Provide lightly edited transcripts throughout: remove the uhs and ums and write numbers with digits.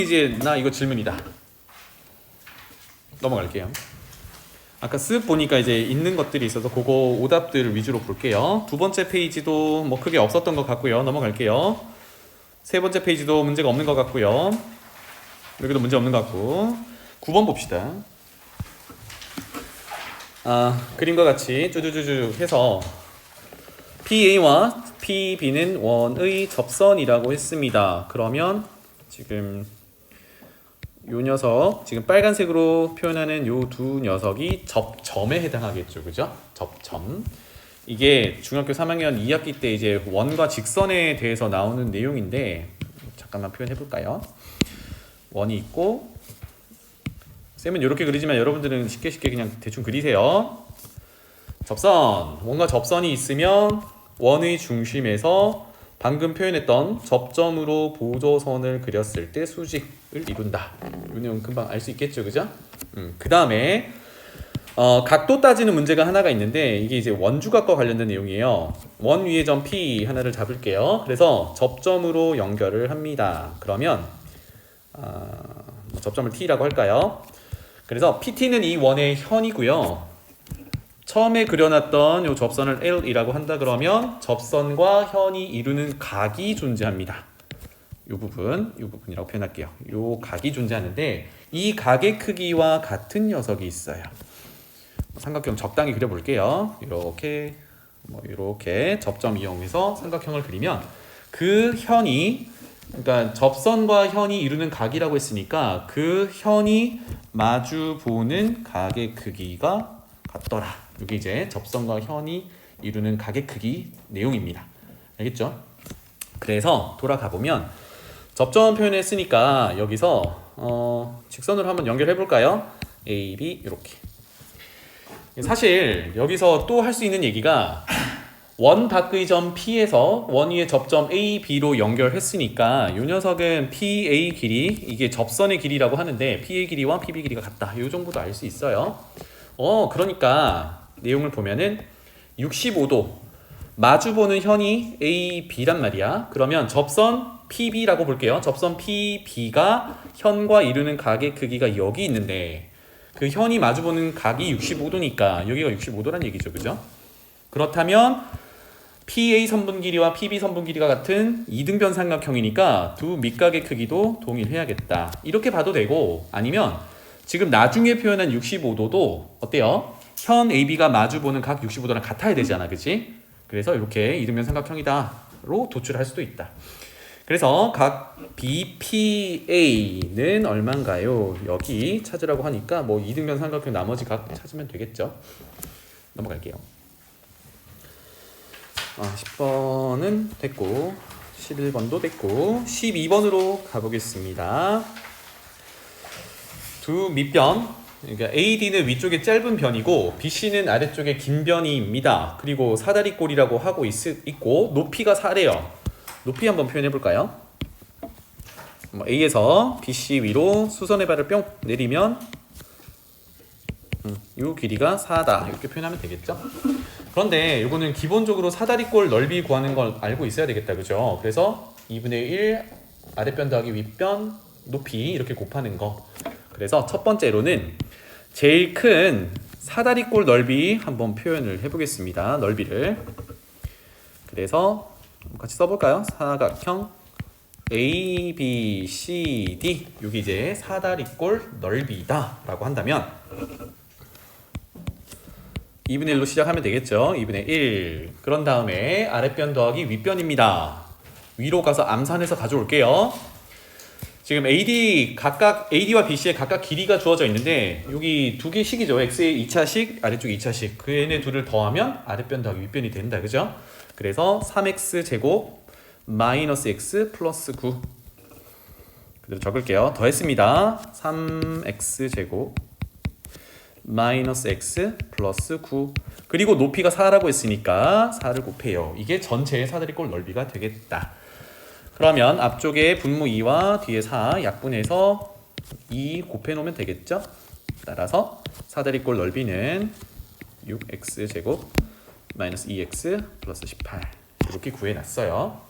이제 나 이거 질문이다. 넘어갈게요. 아까 쓱 보니까 이제 있는 것들이 있어서 그거 오답들을 위주로 볼게요. 두 번째 페이지도 뭐 크게 없었던 것 같고요. 넘어갈게요. 세 번째 페이지도 문제가 없는 것 같고요. 여기도 문제 없는 것 같고 9번 봅시다. 그림과 같이 쭈쭈쭈쭈 해서 PA와 PB는 원의 접선이라고 했습니다. 그러면 지금 요 녀석, 지금 빨간색으로 표현하는 요 두 녀석이 접점에 해당하겠죠. 그죠? 접점. 이게 중학교 3학년 2학기 때 이제 원과 직선에 대해서 나오는 내용인데 잠깐만 표현해 볼까요? 원이 있고 쌤은 이렇게 그리지만 여러분들은 쉽게 그냥 대충 그리세요. 접선, 원과 접선이 있으면 원의 중심에서 방금 표현했던 접점으로 보조선을 그렸을 때 수직을 이룬다. 이 내용 금방 알 수 있겠죠, 그죠? 그 다음에 각도 따지는 문제가 하나가 있는데 이게 이제 원주각과 관련된 내용이에요. 원 위의 점 P 하나를 잡을게요. 그래서 접점으로 연결을 합니다. 그러면 접점을 T라고 할까요? 그래서 PT는 이 원의 현이고요. 처음에 그려놨던 이 접선을 L이라고 한다 그러면 접선과 현이 이루는 각이 존재합니다. 이 부분이라고 표현할게요. 이 각이 존재하는데 이 각의 크기와 같은 녀석이 있어요. 삼각형 적당히 그려볼게요. 이렇게 접점 이용해서 삼각형을 그리면 그 현이, 그러니까 접선과 현이 이루는 각이라고 했으니까 그 현이 마주 보는 각의 크기가 같더라. 이게 이제 접선과 현이 이루는 각의 크기 내용입니다. 알겠죠? 그래서 돌아가 보면 접점 표현했으니까 여기서 직선으로 한번 연결해 볼까요? A, B 이렇게. 사실 여기서 또 할 수 있는 얘기가 원 밖의 점 P에서 원 위의 접점 A, B로 연결했으니까 이 녀석은 PA 길이, 이게 접선의 길이라고 하는데 PA 길이와 PB 길이가 같다. 이 정도도 알 수 있어요. 그러니까 내용을 보면은 65도 마주보는 현이 A, B란 말이야. 그러면 접선 PB라고 볼게요. 접선 PB가 현과 이루는 각의 크기가 여기 있는데 그 현이 마주보는 각이 65도니까 여기가 65도란 얘기죠. 그죠? 그렇다면 PA 선분 길이와 PB 선분 길이가 같은 이등변 삼각형이니까 두 밑각의 크기도 동일해야겠다. 이렇게 봐도 되고, 아니면 지금 나중에 표현한 65도도 어때요? 현 AB가 마주보는 각 65도랑 같아야 되잖아. 그치? 그래서 이렇게 이등변 삼각형이다로 도출할 수도 있다. 그래서 각 BPA는 얼마인가요? 여기 찾으라고 하니까 뭐 이등변 삼각형 나머지 각 찾으면 되겠죠. 넘어갈게요. 10번은 됐고 11번도 됐고 12번으로 가보겠습니다. 두 밑변, 그러니까 AD는 위쪽에 짧은 변이고 BC는 아래쪽에 긴 변이입니다. 그리고 사다리꼴이라고 하고 있고 높이가 4래요. 높이 한번 표현해 볼까요? A에서 BC 위로 수선의 발을 뿅 내리면 이 길이가 4다. 이렇게 표현하면 되겠죠? 그런데 이거는 기본적으로 사다리꼴 넓이 구하는 걸 알고 있어야 되겠다. 그죠? 그래서 2분의 1 아랫변 더하기 윗변 높이 이렇게 곱하는 거. 그래서 첫 번째로는 제일 큰 사다리꼴 넓이 한번 표현을 해보겠습니다. 넓이를. 그래서 같이 써볼까요? 사각형 ABCD, 여기 이제 사다리꼴 넓이다 라고 한다면 2분의 1로 시작하면 되겠죠. 2분의 1. 그런 다음에 아랫변 더하기 윗변입니다. 위로 가서 암산해서 가져올게요. 지금 AD와 BC에 각각 길이가 주어져 있는데 여기 두 개식이죠. X의 2차식, 아래쪽 2차식. 그 얘네 둘을 더하면 아랫변 더하기 윗변이 된다. 그죠? 그래서 3x 제곱 마이너스 x 플러스 9 그대로 적을게요. 더했습니다. 3x 제곱 마이너스 x 플러스 9 그리고 높이가 4라고 했으니까 4를 곱해요. 이게 전체의 사다리꼴 넓이가 되겠다. 그러면 앞쪽에 분모 2와 뒤에 4 약분해서 2 곱해놓으면 되겠죠? 따라서 사다리꼴 넓이는 6x 제곱 마이너스 2x 플러스 18 이렇게 구해놨어요.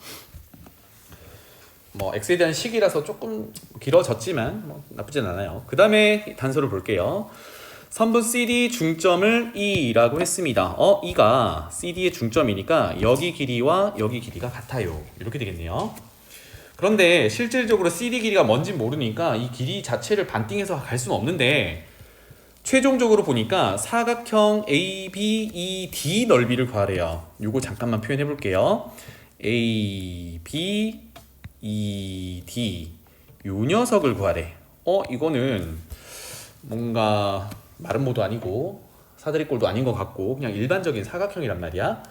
뭐 x에 대한 식이라서 조금 길어졌지만 뭐 나쁘진 않아요. 그 다음에 단서를 볼게요. 선분 CD 중점을 E라고 했습니다. E가 CD의 중점이니까 여기 길이와 여기 길이가 같아요. 이렇게 되겠네요. 그런데 실질적으로 CD 길이가 뭔지 모르니까 이 길이 자체를 반띵해서 갈 수는 없는데 최종적으로 보니까 사각형 ABED 넓이를 구하래요. 요거 잠깐만 표현해 볼게요. ABED 요 녀석을 구하래. 이거는 뭔가 마른 모도 아니고 사다리꼴도 아닌 것 같고 그냥 일반적인 사각형이란 말이야.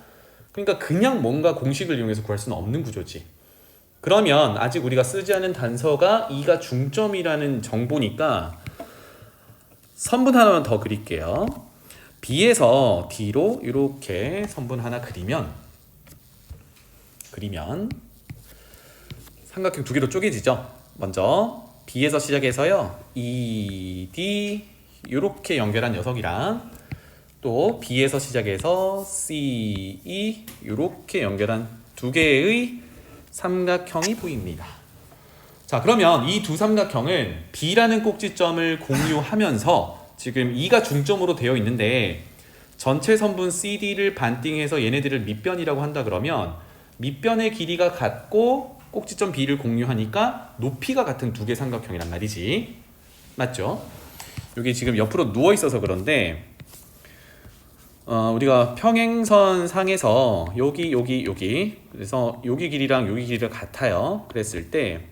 그러니까 그냥 뭔가 공식을 이용해서 구할 수는 없는 구조지. 그러면 아직 우리가 쓰지 않은 단서가 E가 중점이라는 정보니까 선분 하나만 더 그릴게요. B에서 D로 이렇게 선분 하나 그리면 삼각형 두 개로 쪼개지죠. 먼저 B에서 시작해서요. ED 이렇게 연결한 녀석이랑 또 B에서 시작해서 CE 이렇게 연결한 두 개의 삼각형이 보입니다. 자, 그러면 이 두 삼각형은 B라는 꼭지점을 공유하면서 지금 E가 중점으로 되어 있는데 전체 선분 CD를 반띵해서 얘네들을 밑변이라고 한다 그러면 밑변의 길이가 같고 꼭지점 B를 공유하니까 높이가 같은 두 개 삼각형이란 말이지. 맞죠? 여기 지금 옆으로 누워 있어서 그런데 우리가 평행선 상에서 여기 그래서 여기 길이랑 여기 길이가 같아요. 그랬을 때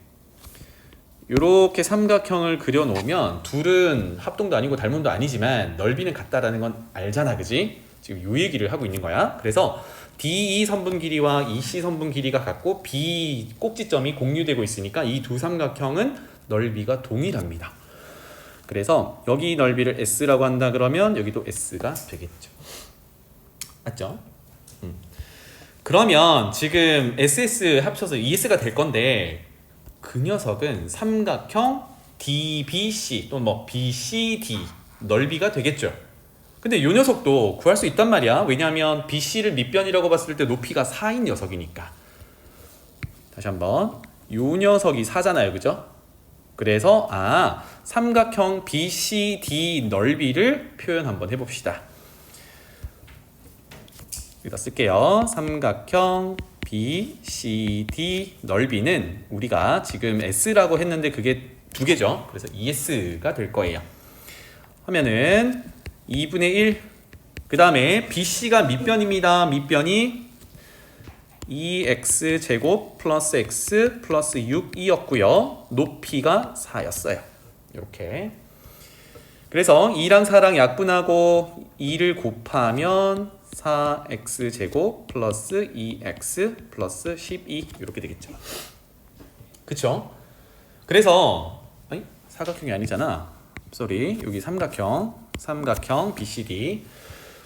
이렇게 삼각형을 그려 놓으면 둘은 합동도 아니고 닮음도 아니지만 넓이는 같다라는 건 알잖아, 그지? 지금 요 얘기를 하고 있는 거야. 그래서 DE 선분 길이와 EC 선분 길이가 같고 B 꼭지점이 공유되고 있으니까 이 두 삼각형은 넓이가 동일합니다. 그래서 여기 넓이를 S라고 한다 그러면 여기도 S가 되겠죠. 맞죠? 그러면 지금 SS 합쳐서 ES가 될 건데 그 녀석은 삼각형 DBC 또는 뭐 BCD 넓이가 되겠죠. 근데 이 녀석도 구할 수 있단 말이야. 왜냐하면 BC를 밑변이라고 봤을 때 높이가 4인 녀석이니까. 다시 한번 이 녀석이 4잖아요, 그죠? 그래서 삼각형 BCD 넓이를 표현 한번 해봅시다. 여기다 쓸게요. 삼각형 BCD 넓이는 우리가 지금 S라고 했는데 그게 두 개죠. 그래서 ES가 될 거예요. 하면은 2분의 1. 그 다음에 BC가 밑변입니다. 밑변이 2x제곱 플러스 x 플러스 6이었고요. 높이가 4였어요. 이렇게. 그래서 2랑 4랑 약분하고 2를 곱하면 4x제곱 플러스 2x 플러스 12 이렇게 되겠죠. 그쵸? 그래서 사각형이 아니잖아. 쏘리. 여기 삼각형 BCD.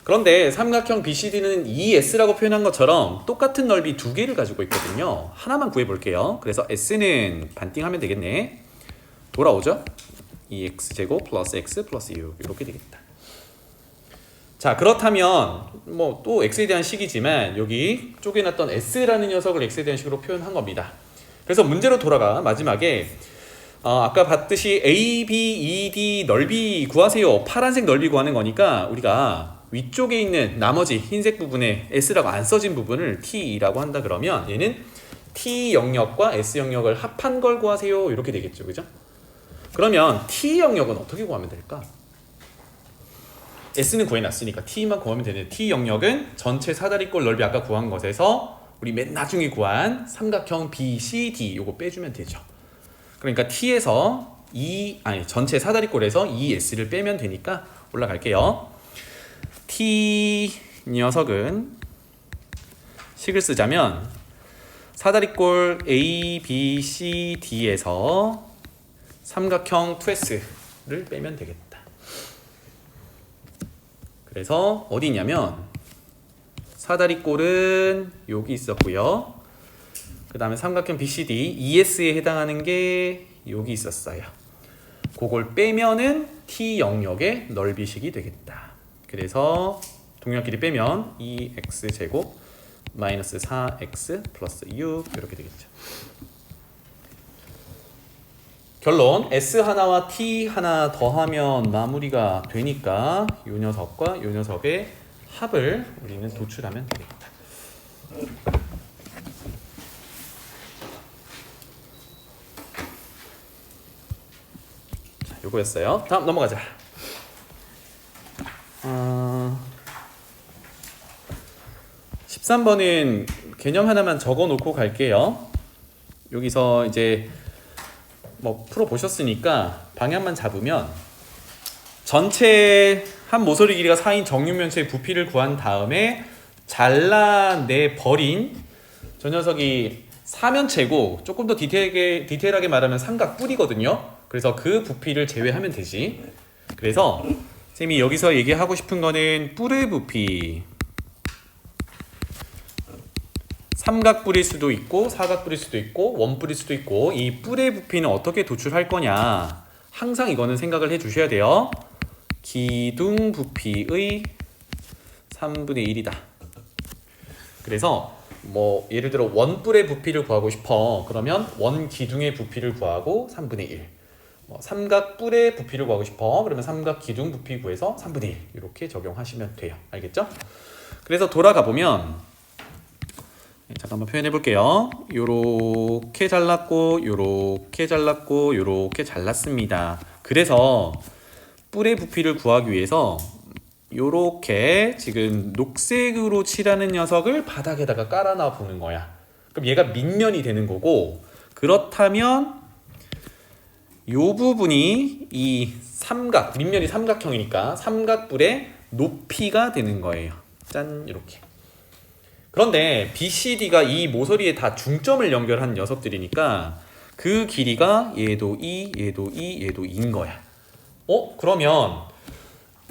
그런데 삼각형 BCD는 ES라고 표현한 것처럼 똑같은 넓이 두 개를 가지고 있거든요. 하나만 구해볼게요. 그래서 S는 반띵하면 되겠네. 돌아오죠? 2x제곱 플러스 x 플러스 6 이렇게 되겠다. 자, 그렇다면 뭐 또 x에 대한 식이지만 여기 쪼개놨던 S라는 녀석을 x에 대한 식으로 표현한 겁니다. 그래서 문제로 돌아가 마지막에 아까 봤듯이 A, B, E, D 넓이 구하세요. 파란색 넓이 구하는 거니까 우리가 위쪽에 있는 나머지 흰색 부분에 S라고 안 써진 부분을 T라고 한다 그러면 얘는 T 영역과 S 영역을 합한 걸 구하세요. 이렇게 되겠죠. 그죠? 그러면 T 영역은 어떻게 구하면 될까? S는 구해놨으니까 T만 구하면 되는데 T 영역은 전체 사다리꼴 넓이 아까 구한 것에서 우리 맨 나중에 구한 삼각형 BCD 요거 빼주면 되죠. 그러니까 T에서 전체 사다리꼴에서 ES를 빼면 되니까 올라갈게요. T 녀석은 식을 쓰자면 사다리꼴 ABCD에서 삼각형 2S를 빼면 되겠다. 그래서 어디 있냐면 사다리꼴은 여기 있었고요. 그 다음에 삼각형 BCD ES에 해당하는 게 여기 있었어요. 그걸 빼면은 T 영역의 넓이식이 되겠다. 그래서 동력 길이 빼면 2x제곱 마이너스 4x 플러스 6 이렇게 되겠죠. 결론 S 하나와 T 하나 더하면 마무리가 되니까 이 녀석과 이 녀석의 합을 우리는 도출하면 되겠다. 자, 요거였어요. 다음 넘어가자. 13번은 개념 하나만 적어 놓고 갈게요. 여기서 이제 뭐 풀어 보셨으니까 방향만 잡으면 전체 한 모서리 길이가 4인 정육면체의 부피를 구한 다음에 잘라내 버린 저 녀석이 사면체고 조금 더 디테일하게 말하면 삼각뿔이거든요. 그래서 그 부피를 제외하면 되지. 그래서 쌤이 여기서 얘기하고 싶은 거는 뿔의 부피, 삼각뿔일 수도 있고 사각뿔일 수도 있고 원뿔일 수도 있고 이 뿔의 부피는 어떻게 도출할 거냐, 항상 이거는 생각을 해 주셔야 돼요. 기둥 부피의 3분의 1이다. 그래서 뭐 예를 들어 원뿔의 부피를 구하고 싶어. 그러면 원기둥의 부피를 구하고 3분의 1. 삼각뿔의 부피를 구하고 싶어. 그러면 삼각기둥 부피 구해서 3분의 1 이렇게 적용하시면 돼요. 알겠죠? 그래서 돌아가 보면 잠깐만 표현해 볼게요. 요렇게 잘랐고 요렇게 잘랐고 요렇게 잘랐습니다. 그래서 뿔의 부피를 구하기 위해서 요렇게 지금 녹색으로 칠하는 녀석을 바닥에다가 깔아놔 보는 거야. 그럼 얘가 밑면이 되는 거고, 그렇다면 요 부분이 이 삼각, 밑면이 삼각형이니까 삼각뿔의 높이가 되는 거예요. 짠, 이렇게. 그런데 BCD가 이 모서리에 다 중점을 연결한 녀석들이니까 그 길이가 얘도 2, 얘도 2, 얘도 2인 거야. 그러면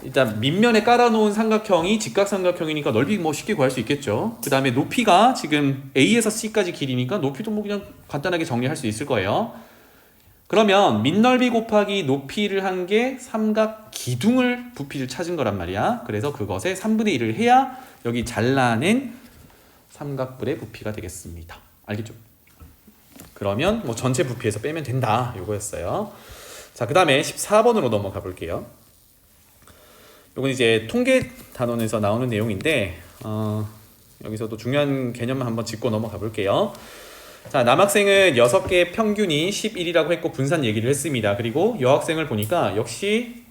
일단 밑면에 깔아놓은 삼각형이 직각삼각형이니까 넓이 뭐 쉽게 구할 수 있겠죠. 그 다음에 높이가 지금 A에서 C까지 길이니까 높이도 뭐 그냥 간단하게 정리할 수 있을 거예요. 그러면 밑넓이 곱하기 높이를 한 게 삼각 기둥을 부피를 찾은 거란 말이야. 그래서 그것에 3분의 1을 해야 여기 잘라낸 삼각뿔의 부피가 되겠습니다. 알겠죠? 그러면 뭐 전체 부피에서 빼면 된다. 요거였어요. 자, 그 다음에 14번으로 넘어가 볼게요. 요건 이제 통계 단원에서 나오는 내용인데 여기서도 중요한 개념만 한번 짚고 넘어가 볼게요. 자, 남학생은 6개 평균이 11이라고 했고 분산 얘기를 했습니다. 그리고 여학생을 보니까 역시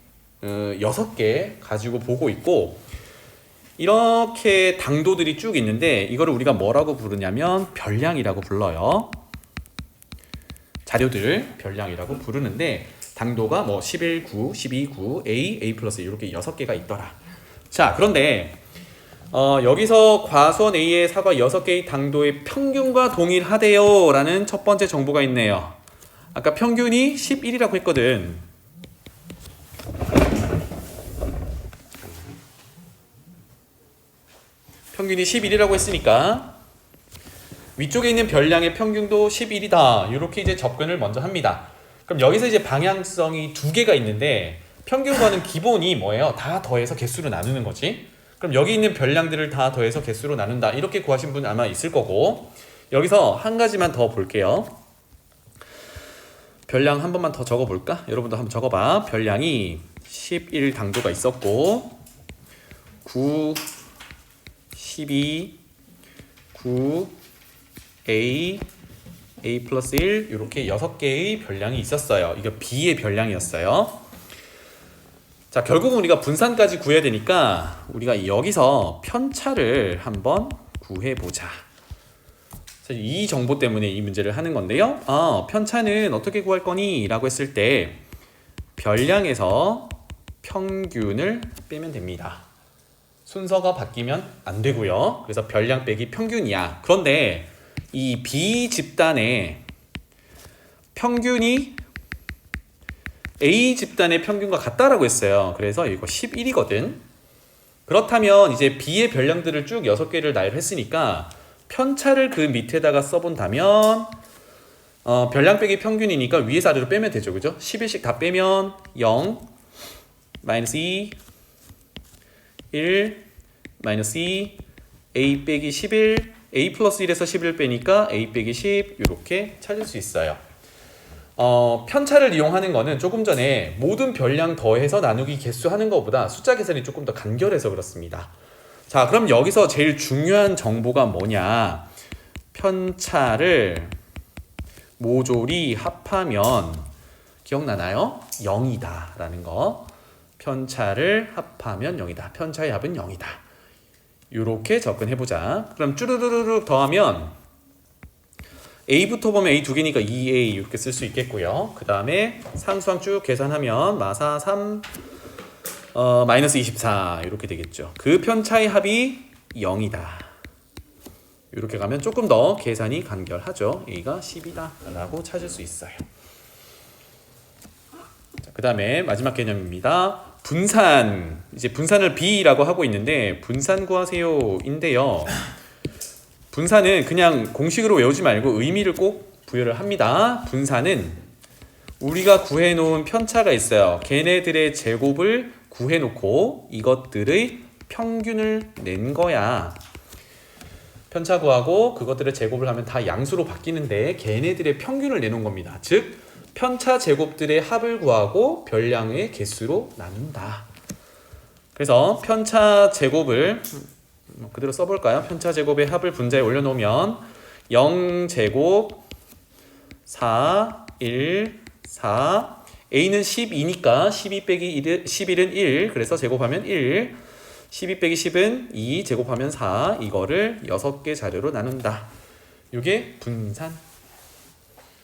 6개 가지고 보고 있고 이렇게 당도들이 쭉 있는데 이거를 우리가 뭐라고 부르냐면 별량이라고 불러요. 자료들 별량이라고 부르는데 당도가 뭐 11, 9, 12, 9, A 플러스 이렇게 6개가 있더라. 자, 그런데 여기서 과수원 A의 사과 6개의 당도의 평균과 동일하대요 라는 첫 번째 정보가 있네요. 아까 평균이 11이라고 했거든. 평균이 11이라고 했으니까 위쪽에 있는 별량의 평균도 11이다. 이렇게 이제 접근을 먼저 합니다. 그럼 여기서 이제 방향성이 2개가 있는데 평균과는 기본이 뭐예요? 다 더해서 개수로 나누는 거지. 그럼 여기 있는 별량들을 다 더해서 개수로 나눈다. 이렇게 구하신 분 아마 있을 거고, 여기서 한 가지만 더 볼게요. 별량 한 번만 더 적어볼까? 여러분도 한번 적어봐. 별량이 11 당도가 있었고 9, 12, 9, A 플러스 1 이렇게 6개의 별량이 있었어요. 이거 B의 별량이었어요. 자, 결국은 우리가 분산까지 구해야 되니까 우리가 여기서 편차를 한번 구해보자. 사실 이 정보 때문에 이 문제를 하는 건데요. 편차는 어떻게 구할 거니? 라고 했을 때 별량에서 평균을 빼면 됩니다. 순서가 바뀌면 안 되고요. 그래서 별량 빼기 평균이야. 그런데 이 B 집단의 평균이 A 집단의 평균과 같다라고 했어요. 그래서 이거 11이거든. 그렇다면 이제 B의 별량들을 쭉 6개를 나열했으니까 편차를 그 밑에다가 써본다면 별량 빼기 평균이니까 위에서 아래로 빼면 되죠. 그죠? 11씩 다 빼면 0, 마이너스 2, 1, 마이너스 2, A 빼기 11, A 플러스 1에서 11 빼니까 A 빼기 10 이렇게 찾을 수 있어요. 편차를 이용하는 거는 조금 전에 모든 별량 더해서 나누기 개수 하는 것보다 숫자 계산이 조금 더 간결해서 그렇습니다. 자, 그럼 여기서 제일 중요한 정보가 뭐냐? 편차를 모조리 합하면 기억나나요? 0이다 라는 거. 편차를 합하면 0이다. 편차의 합은 0이다. 이렇게 접근해보자. 그럼 쭈르르르 더하면 A부터 보면 A 두 개니까 2A 이렇게 쓸 수 있겠고요. 그 다음에 상수항 쭉 계산하면 마사 3 마이너스 24 이렇게 되겠죠. 그 편차의 합이 0이다. 이렇게 가면 조금 더 계산이 간결하죠. A가 10이다 라고 찾을 수 있어요. 그 다음에 마지막 개념입니다. 분산. 이제 분산을 B라고 하고 있는데 분산 구하세요 인데요. 분산은 그냥 공식으로 외우지 말고 의미를 꼭 부여를 합니다. 분산은 우리가 구해놓은 편차가 있어요. 걔네들의 제곱을 구해놓고 이것들의 평균을 낸 거야. 편차 구하고 그것들의 제곱을 하면 다 양수로 바뀌는데 걔네들의 평균을 내놓은 겁니다. 즉 편차 제곱들의 합을 구하고 별량의 개수로 나눈다. 그래서 편차 제곱을 그대로 써볼까요? 편차 제곱의 합을 분자에 올려놓으면 0제곱 4, 1, 4 A는 12니까 12 빼기 11은 1 그래서 제곱하면 1 12 빼기 10은 2 제곱하면 4 이거를 6개 자료로 나눈다. 이게 분산.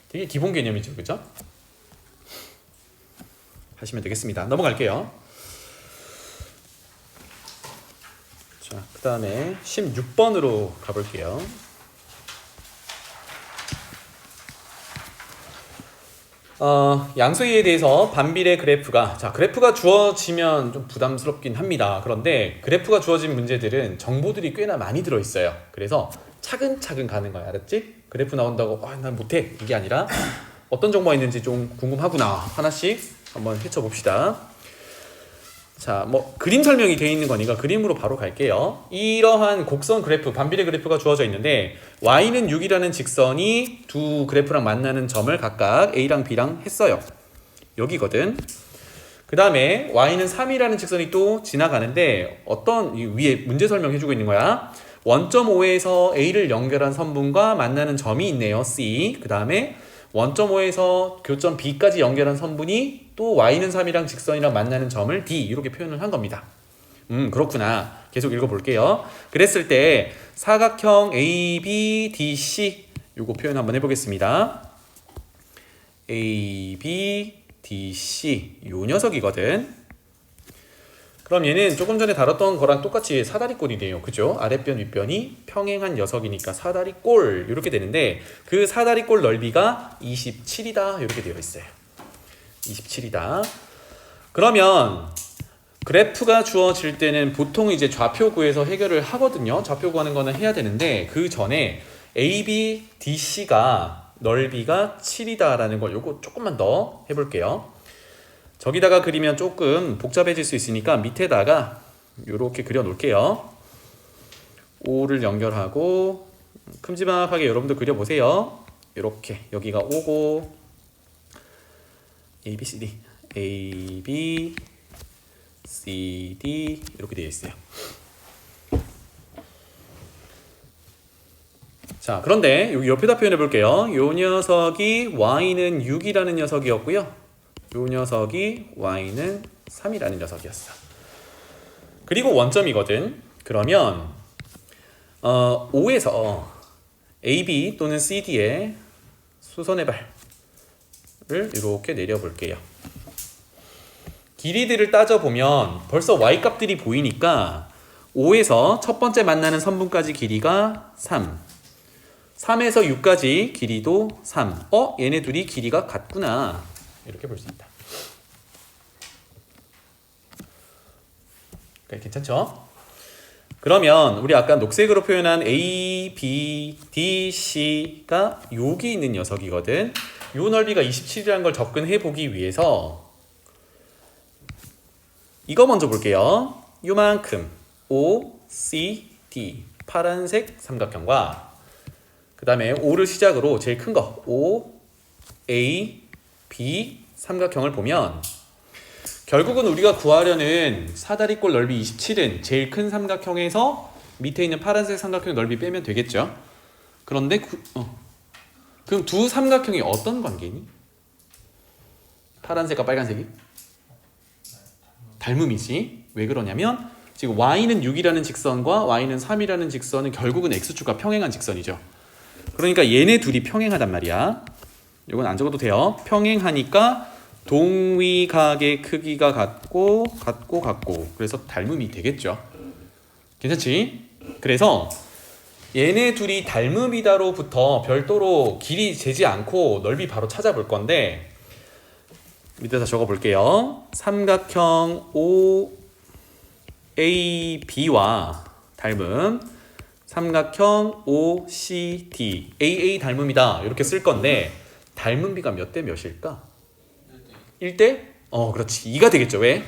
되게 기본 개념이죠. 그죠? 하시면 되겠습니다. 넘어갈게요. 자, 그 다음에 16번으로 가볼게요. 양수이에 대해서 반비례 그래프가 그래프가 주어지면 좀 부담스럽긴 합니다. 그런데 그래프가 주어진 문제들은 정보들이 꽤나 많이 들어있어요. 그래서 차근차근 가는 거야. 알았지? 그래프 나온다고 난 못해 이게 아니라 어떤 정보가 있는지 좀 궁금하구나. 하나씩 한번 헤쳐봅시다. 자, 그림 설명이 되어 있는 거니까 그림으로 바로 갈게요. 이러한 곡선 그래프, 반비례 그래프가 주어져 있는데 y는 6이라는 직선이 두 그래프랑 만나는 점을 각각 a랑 b랑 했어요. 여기거든. 그 다음에 y는 3이라는 직선이 또 지나가는데 어떤 위에 문제 설명해주고 있는 거야. 원점 O에서 a를 연결한 선분과 만나는 점이 있네요. C. 그 다음에 원점 O에서 교점 B까지 연결한 선분이 또 y는 3이랑 직선이랑 만나는 점을 D 이렇게 표현을 한 겁니다. 그렇구나. 계속 읽어볼게요. 그랬을 때 사각형 ABDC 요거 표현 한번 해보겠습니다. ABDC 요 녀석이거든. 그럼 얘는 조금 전에 다뤘던 거랑 똑같이 사다리꼴이네요. 그죠? 아랫변 윗변이 평행한 녀석이니까 사다리꼴 이렇게 되는데 그 사다리꼴 넓이가 27이다 이렇게 되어 있어요. 27이다. 그러면 그래프가 주어질 때는 보통 이제 좌표 구해서 해결을 하거든요. 좌표 구하는 거는 해야 되는데 그 전에 ABDC가 넓이가 7이다라는 걸 요거 조금만 더 해볼게요. 저기다가 그리면 조금 복잡해질 수 있으니까 밑에다가 이렇게 그려 놓을게요. O를 연결하고 큼지막하게 여러분도 그려보세요. 이렇게 여기가 O고 A, B, C, D A, B, C, D 이렇게 되어 있어요. 자, 그런데 여기 옆에다 표현해 볼게요. 요 녀석이 y는 6이라는 녀석이었고요. 요 녀석이 y는 3이라는 녀석이었어. 그리고 원점이거든. 그러면 O에서 AB 또는 CD의 수선의 발을 이렇게 내려볼게요. 길이들을 따져보면 벌써 y값들이 보이니까 O에서 첫 번째 만나는 선분까지 길이가 3 3에서 6까지 길이도 3 얘네 둘이 길이가 같구나 이렇게 볼 수 있다. 그래, 괜찮죠? 그러면 우리 아까 녹색으로 표현한 A, B, D, C가 여기 있는 녀석이거든. 요 넓이가 27이라는 걸 접근해 보기 위해서 이거 먼저 볼게요. 요만큼 O, C, D 파란색 삼각형과 그 다음에 O를 시작으로 제일 큰 거 O, A, B 삼각형을 보면 결국은 우리가 구하려는 사다리꼴 넓이 27은 제일 큰 삼각형에서 밑에 있는 파란색 삼각형 넓이 빼면 되겠죠. 그런데 그럼 두 삼각형이 어떤 관계니? 파란색과 빨간색이? 닮음이지. 왜 그러냐면 지금 y는 6이라는 직선과 y는 3이라는 직선은 결국은 x축과 평행한 직선이죠. 그러니까 얘네 둘이 평행하단 말이야. 이건 안 적어도 돼요. 평행하니까 동위각의 크기가 같고 그래서 닮음이 되겠죠. 괜찮지? 그래서 얘네 둘이 닮음이다로부터 별도로 길이 재지 않고 넓이 바로 찾아볼 건데 밑에다 적어볼게요. 삼각형 OAB와 닮음 삼각형 OCD AA 닮음이다 이렇게 쓸 건데 닮은 비가 몇 대 몇일까? 1대? 그렇지. 2가 되겠죠. 왜?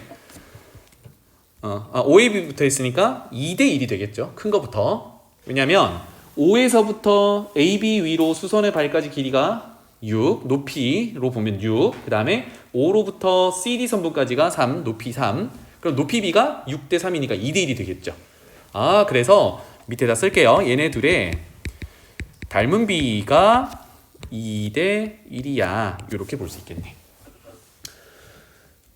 OAB 붙어 있으니까 2대 1이 되겠죠. 큰 거부터. 왜냐면 5에서부터 AB 위로 수선의 발까지 길이가 6, 높이로 보면 6, 그 다음에 5로부터 CD 선분까지가 3, 높이 3. 그럼 높이 B가 6대 3이니까 2대 1이 되겠죠. 그래서 밑에다 쓸게요. 얘네 둘의 닮은 비가 2대 1이야. 이렇게 볼 수 있겠네.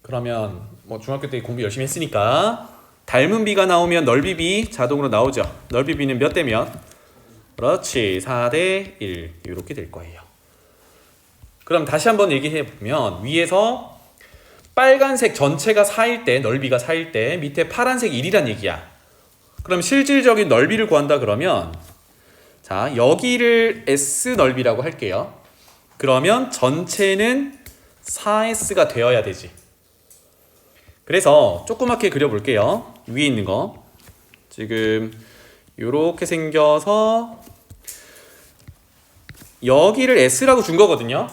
그러면 뭐 중학교 때 공부 열심히 했으니까 닮은 비가 나오면 넓이 B 자동으로 나오죠. 넓이 B는 몇 대 몇? 그렇지. 4대 1 이렇게 될 거예요. 그럼 다시 한번 얘기해 보면 위에서 빨간색 전체가 4일 때 넓이가 4일 때 밑에 파란색 1이란 얘기야. 그럼 실질적인 넓이를 구한다 그러면 자 여기를 S 넓이라고 할게요. 그러면 전체는 4S가 되어야 되지. 그래서 조그맣게 그려볼게요. 위에 있는 거 지금 이렇게 생겨서 여기를 S라고 준 거거든요.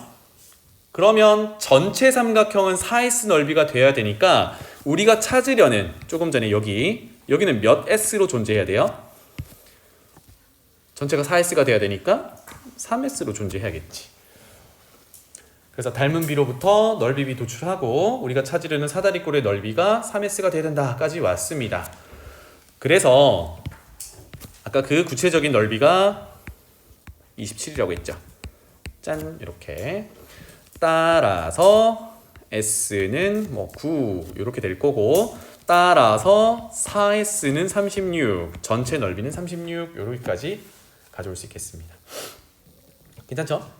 그러면 전체 삼각형은 4S 넓이가 돼야 되니까 우리가 찾으려는 조금 전에 여기는 몇 S로 존재해야 돼요? 전체가 4S가 돼야 되니까 3S로 존재해야겠지. 그래서 닮은 비로부터 넓이 B 도출하고 우리가 찾으려는 사다리꼴의 넓이가 3S가 돼야 된다까지 왔습니다. 그래서 아까 그 구체적인 넓이가 27이라고 했죠. 짠 이렇게 따라서 S는 뭐 9 이렇게 될 거고 따라서 4S는 36 전체 넓이는 36 이렇게까지 가져올 수 있겠습니다. 괜찮죠?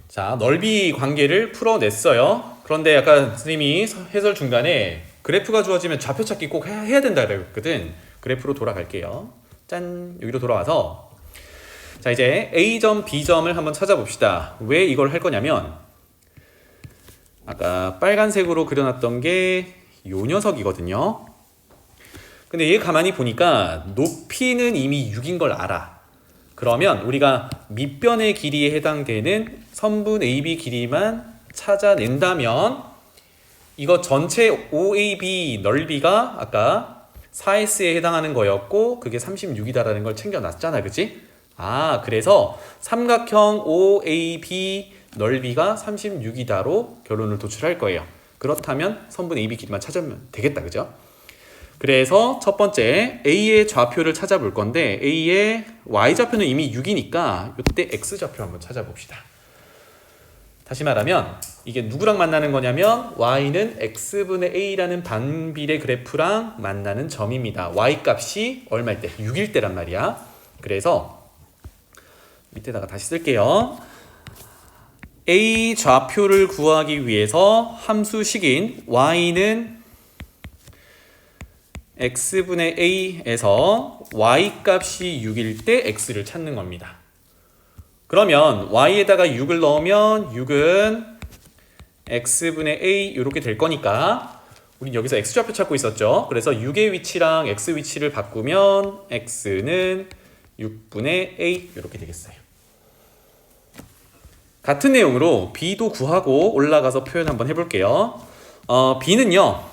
자, 넓이 관계를 풀어냈어요. 그런데 아까 선생님이 해설 중간에 그래프가 주어지면 좌표 찾기 꼭 해야 된다 그랬거든. 그래프로 돌아갈게요. 짠, 여기로 돌아와서 자 이제 A점, B점을 한번 찾아봅시다. 왜 이걸 할 거냐면 아까 빨간색으로 그려놨던 게 요 녀석이거든요. 근데 얘 가만히 보니까 높이는 이미 6인 걸 알아. 그러면 우리가 밑변의 길이에 해당되는 선분 AB 길이만 찾아낸다면 이거 전체 OAB 넓이가 아까 4S에 해당하는 거였고 그게 36이다라는 걸 챙겨놨잖아. 그치? 그래서 삼각형 OAB 넓이가 36이다로 결론을 도출할 거예요. 그렇다면 선분 AB 길이만 찾으면 되겠다. 그죠? 그래서 첫 번째 A의 좌표를 찾아볼 건데 A의 Y좌표는 이미 6이니까 이때 X좌표 한번 찾아봅시다. 다시 말하면 이게 누구랑 만나는 거냐면 Y는 X분의 A라는 반비례 그래프랑 만나는 점입니다. Y 값이 얼마일 때? 6일 때란 말이야. 그래서 밑에다가 다시 쓸게요. A 좌표를 구하기 위해서 함수식인 Y는 X분의 A에서 Y 값이 6일 때 X를 찾는 겁니다. 그러면 Y에다가 6을 넣으면 6은 X분의 A 이렇게 될 거니까 우리 여기서 X좌표 찾고 있었죠. 그래서 6의 위치랑 X 위치를 바꾸면 X는 6분의 A 이렇게 되겠어요. 같은 내용으로 B도 구하고 올라가서 표현 한번 해볼게요. B는요.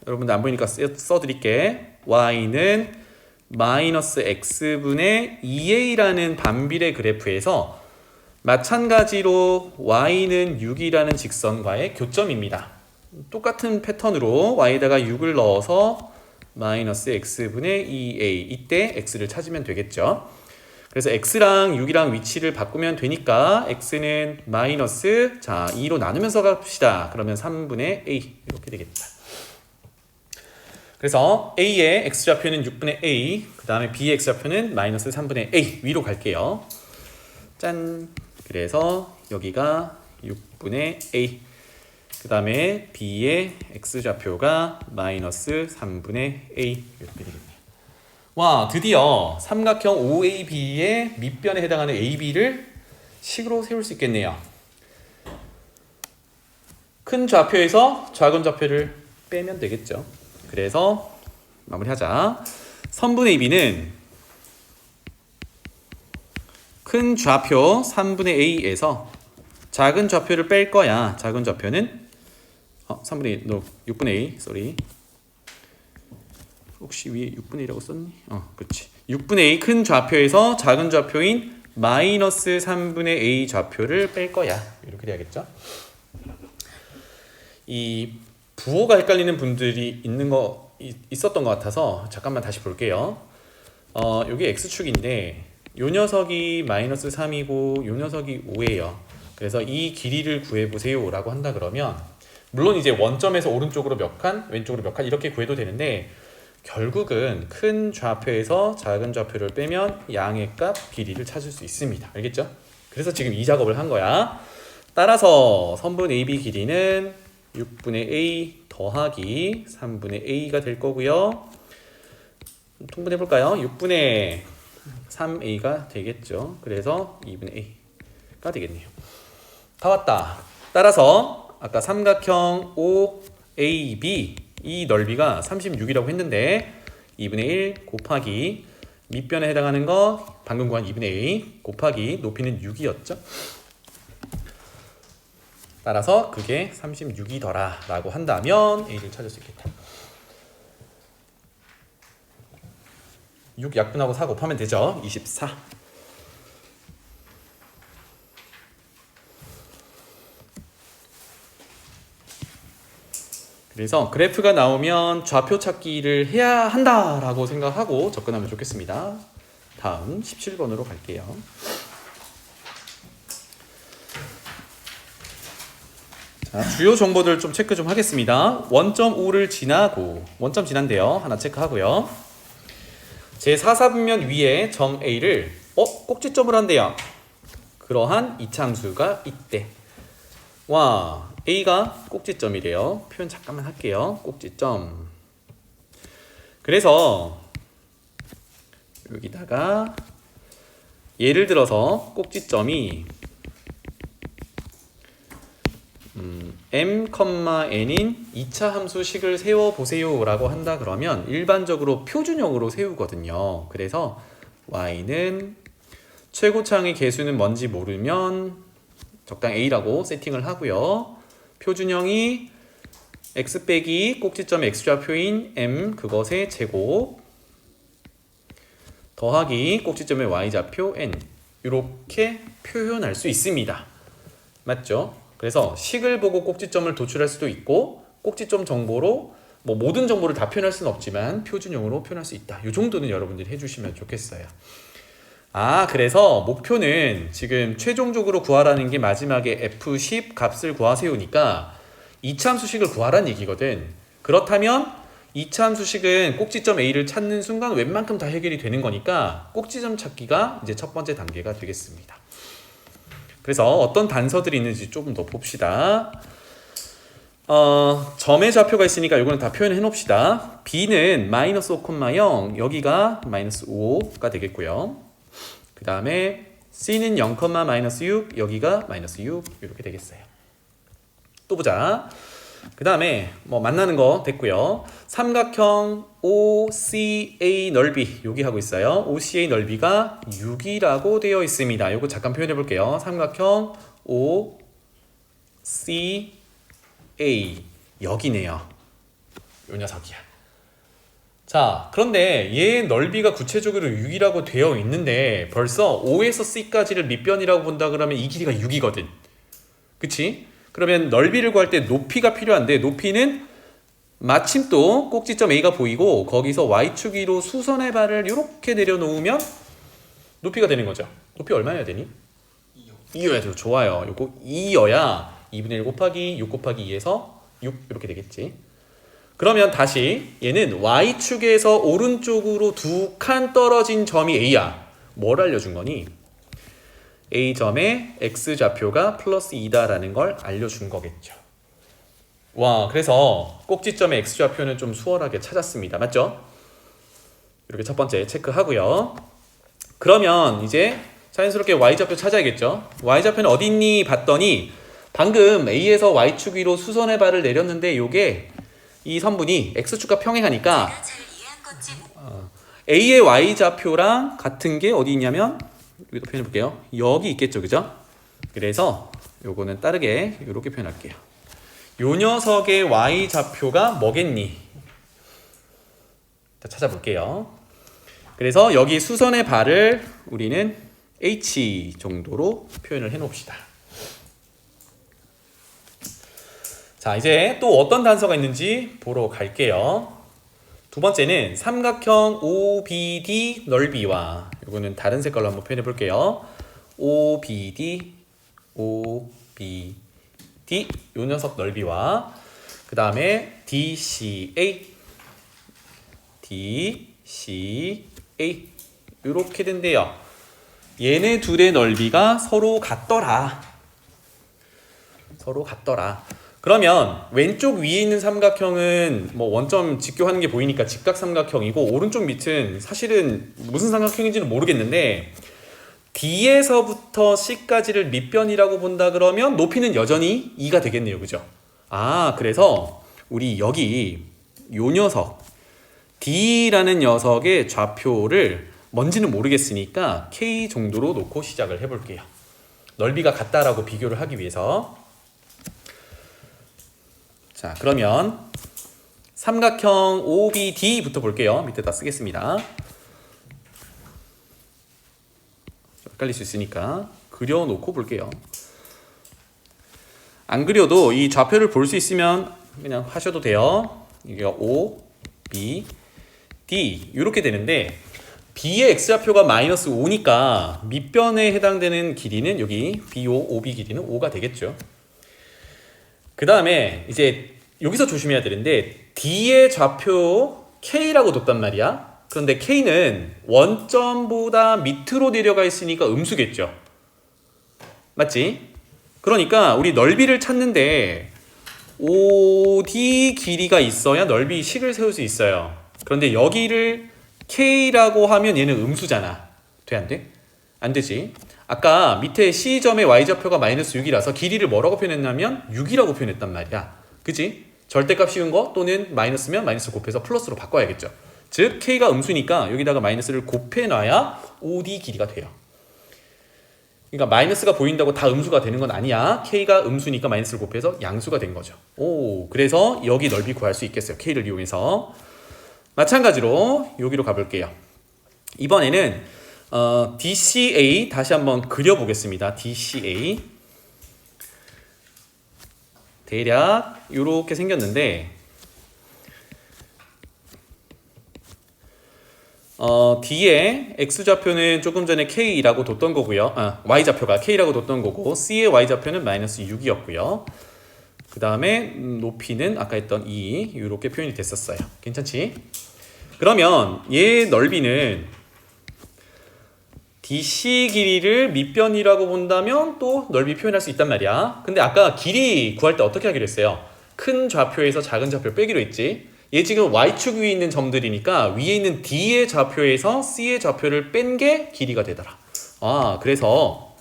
여러분들 안 보이니까 써드릴게. Y는 마이너스 X분의 2A라는 반비례 그래프에서 마찬가지로 y는 6이라는 직선과의 교점입니다. 똑같은 패턴으로 y에다가 6을 넣어서 마이너스 x분의 2a 이때 x를 찾으면 되겠죠. 그래서 x랑 6이랑 위치를 바꾸면 되니까 x는 마이너스 2로 나누면서 갑시다. 그러면 3분의 a 이렇게 되겠다. 그래서 a의 x좌표는 6분의 a, 그 다음에 b의 x좌표는 마이너스 3분의 a 위로 갈게요. 짠! 그래서 여기가 6분의 a, 그 다음에 b의 x좌표가 마이너스 3분의 a 이렇게 되겠네요. 와, 드디어 삼각형 OAB의 밑변에 해당하는 AB를 식으로 세울 수 있겠네요. 큰 좌표에서 작은 좌표를 빼면 되겠죠. 그래서 마무리하자. 선분 AB는 큰 좌표 3분의 A에서 작은 좌표를 뺄 거야. 작은 좌표는 3분의 1, 6분의 A, 쏘리. 혹시 위에 6분의 1이라고 썼니? 그렇지. 6분의 A 큰 좌표에서 작은 좌표인 마이너스 3분의 A 좌표를 뺄 거야. 이렇게 돼야겠죠? 이 부호가 헷갈리는 분들이 있었던 것 같아서 잠깐만 다시 볼게요. 여기 X축인데 요 녀석이 마이너스 3이고 요 녀석이 5예요. 그래서 이 길이를 구해보세요 라고 한다 그러면 물론 이제 원점에서 오른쪽으로 몇 칸, 왼쪽으로 몇 칸 이렇게 구해도 되는데 결국은 큰 좌표에서 작은 좌표를 빼면 양의 값, 길이를 찾을 수 있습니다. 알겠죠? 그래서 지금 이 작업을 한 거야. 따라서 선분 AB 길이는 6분의 A 더하기 3분의 A가 될 거고요. 통분해볼까요? 6분의 3A가 되겠죠. 그래서 2분의 A가 되겠네요. 다 왔다. 따라서 아까 삼각형 OAB 이 넓이가 36이라고 했는데 2분의 1 곱하기 밑변에 해당하는 거 방금 구한 2분의 A 곱하기 높이는 6이었죠. 따라서 그게 36이더라 라고 한다면 A를 찾을 수 있겠다. 6 약분하고 4 곱하면 되죠. 24. 그래서 그래프가 나오면 좌표 찾기를 해야 한다라고 생각하고 접근하면 좋겠습니다. 다음 17번으로 갈게요. 자, 주요 정보들 좀 체크 좀 하겠습니다. 원점 5를 지나고 원점 지난데요. 하나 체크하고요. 제4사분면 위에 점 A를 꼭지점을 한대요. 그러한 이차함수가 있대. 와, A가 꼭지점이래요. 표현 잠깐만 할게요. 꼭지점. 그래서 여기다가 예를 들어서 꼭지점이 m,n인 2차 함수식을 세워보세요 라고 한다 그러면 일반적으로 표준형으로 세우거든요. 그래서 y는 최고차항의 개수는 뭔지 모르면 적당 a라고 세팅을 하고요. 표준형이 x 빼기 꼭지점의 x좌표인 m 그것의 제곱 더하기 꼭지점의 y좌표 n 이렇게 표현할 수 있습니다. 맞죠? 그래서 식을 보고 꼭지점을 도출할 수도 있고 꼭지점 정보로 모든 정보를 다 표현할 수는 없지만 표준형으로 표현할 수 있다. 이 정도는 여러분들이 해주시면 좋겠어요. 그래서 목표는 지금 최종적으로 구하라는 게 마지막에 F10 값을 구하세요니까 2차 함수식을 구하라는 얘기거든. 그렇다면 2차 함수식은 꼭지점 A를 찾는 순간 웬만큼 다 해결이 되는 거니까 꼭지점 찾기가 이제 첫 번째 단계가 되겠습니다. 그래서 어떤 단서들이 있는지 조금 더 봅시다. 점의 좌표가 있으니까 이거는 다 표현해 놓읍시다. B는 마이너스 5,0 여기가 마이너스 5가 되겠고요. 그 다음에 C는 0, 마이너스 6 여기가 마이너스 6 이렇게 되겠어요. 또 보자. 그 다음에 만나는 거 됐고요. 삼각형 OCA 넓이 여기 하고 있어요. OCA 넓이가 6이라고 되어 있습니다. 이거 잠깐 표현해 볼게요. 삼각형 OCA. 'A' '여기네요. 요 녀석이야. 자, 자, 그런데 얘 넓이가 구체적으로 6이라고 되어 있는데 벌써 O에서 C까지를 밑변이라고 본다 그러면 이 길이가 6이거든. 그치? 그러면 넓이를 구할 때 높이가 필요한데 높이는 마침 또 꼭지점 A가 보이고 거기서 Y축 위로 수선의 발을 이렇게 내려놓으면 높이가 되는 거죠. 높이 얼마여야 되니? 2여야 돼. 좋아요. 요거 2여야 2분의 1 곱하기 6 곱하기 2에서 6 이렇게 되겠지. 그러면 다시 얘는 Y축에서 오른쪽으로 2칸 떨어진 점이 A야. 뭘 알려준 거니? A점의 X좌표가 플러스 2다라는 걸 알려준 거겠죠. 와, 그래서 꼭지점의 X좌표는 좀 수월하게 찾았습니다. 맞죠? 이렇게 첫 번째 체크하고요. 그러면 이제 자연스럽게 Y좌표 찾아야겠죠. Y좌표는 어디 있니? 봤더니 방금 A에서 Y축 위로 수선의 발을 내렸는데 요게 이 선분이 X축과 평행하니까 A의 Y좌표랑 같은 게 어디 있냐면 여기도 표현해 볼게요. 여기 있겠죠. 그죠? 그래서 요거는 다르게 이렇게 표현할게요. 요 녀석의 Y좌표가 뭐겠니? 찾아볼게요. 그래서 여기 수선의 발을 우리는 H 정도로 표현을 해 놓읍시다. 자, 이제 또 어떤 단서가 있는지 보러 갈게요. 두 번째는 삼각형 OBD 넓이와 이거는 다른 색깔로 한번 표현해 볼게요. OBD 요 녀석 넓이와 그 다음에 DCA 이렇게 된대요. 얘네 둘의 넓이가 서로 같더라. 그러면 왼쪽 위에 있는 삼각형은 뭐 원점 직교하는 게 보이니까 직각삼각형이고 오른쪽 밑은 사실은 무슨 삼각형인지는 모르겠는데 D에서부터 C까지를 밑변이라고 본다 그러면 높이는 여전히 2가 되겠네요. 그죠? 아, 그래서 우리 여기 요 녀석 D라는 녀석의 좌표를 뭔지는 모르겠으니까 K 정도로 놓고 시작을 해볼게요. 넓이가 같다라고 비교를 하기 위해서. 자, 그러면 삼각형 OBD부터 볼게요. 밑에다 쓰겠습니다. 헷갈릴 수 있으니까 그려놓고 볼게요. 안 그려도 이 좌표를 볼 수 있으면 그냥 하셔도 돼요. 이게 O, B, D 이렇게 되는데 B의 X좌표가 마이너스 5니까 밑변에 해당되는 길이는 여기 BO, OB 길이는 5가 되겠죠. 그 다음에 이제 여기서 조심해야 되는데 D의 좌표 K라고 뒀단 말이야. 그런데 K는 원점보다 밑으로 내려가 있으니까 음수겠죠. 맞지? 그러니까 우리 넓이를 찾는데 OD 길이가 있어야 넓이 식을 세울 수 있어요. 그런데 여기를 K라고 하면 얘는 음수잖아. 돼, 안 돼? 안 되지. 아까 밑에 C점의 Y좌표가 마이너스 6이라서 길이를 뭐라고 표현했냐면 6이라고 표현했단 말이야. 그치? 절대값 씌운 거 또는 마이너스면 마이너스 곱해서 플러스로 바꿔야겠죠. 즉 K가 음수니까 여기다가 마이너스를 곱해놔야 OD 길이가 돼요. 그러니까 마이너스가 보인다고 다 음수가 되는 건 아니야. K가 음수니까 마이너스를 곱해서 양수가 된 거죠. 오, 그래서 여기 넓이 구할 수 있겠어요. K를 이용해서. 마찬가지로 여기로 가볼게요. 이번에는 DCA 다시 한번 그려보겠습니다. DCA 대략 이렇게 생겼는데 D의 X좌표는 조금 전에 K라고 뒀던 거고요. Y좌표가 K라고 뒀던 거고 C의 Y좌표는 마이너스 6이었고요. 그 다음에 높이는 아까 했던 2 이렇게 표현이 됐었어요. 괜찮지? 그러면 얘 넓이는 DC 길이를 밑변이라고 본다면 또 넓이 표현할 수 있단 말이야. 근데 아까 길이 구할 때 어떻게 하기로 했어요? 큰 좌표에서 작은 좌표 빼기로 했지. 얘 지금 Y축 위에 있는 점들이니까 위에 있는 D의 좌표에서 C의 좌표를 뺀 게 길이가 되더라. 아, 그래서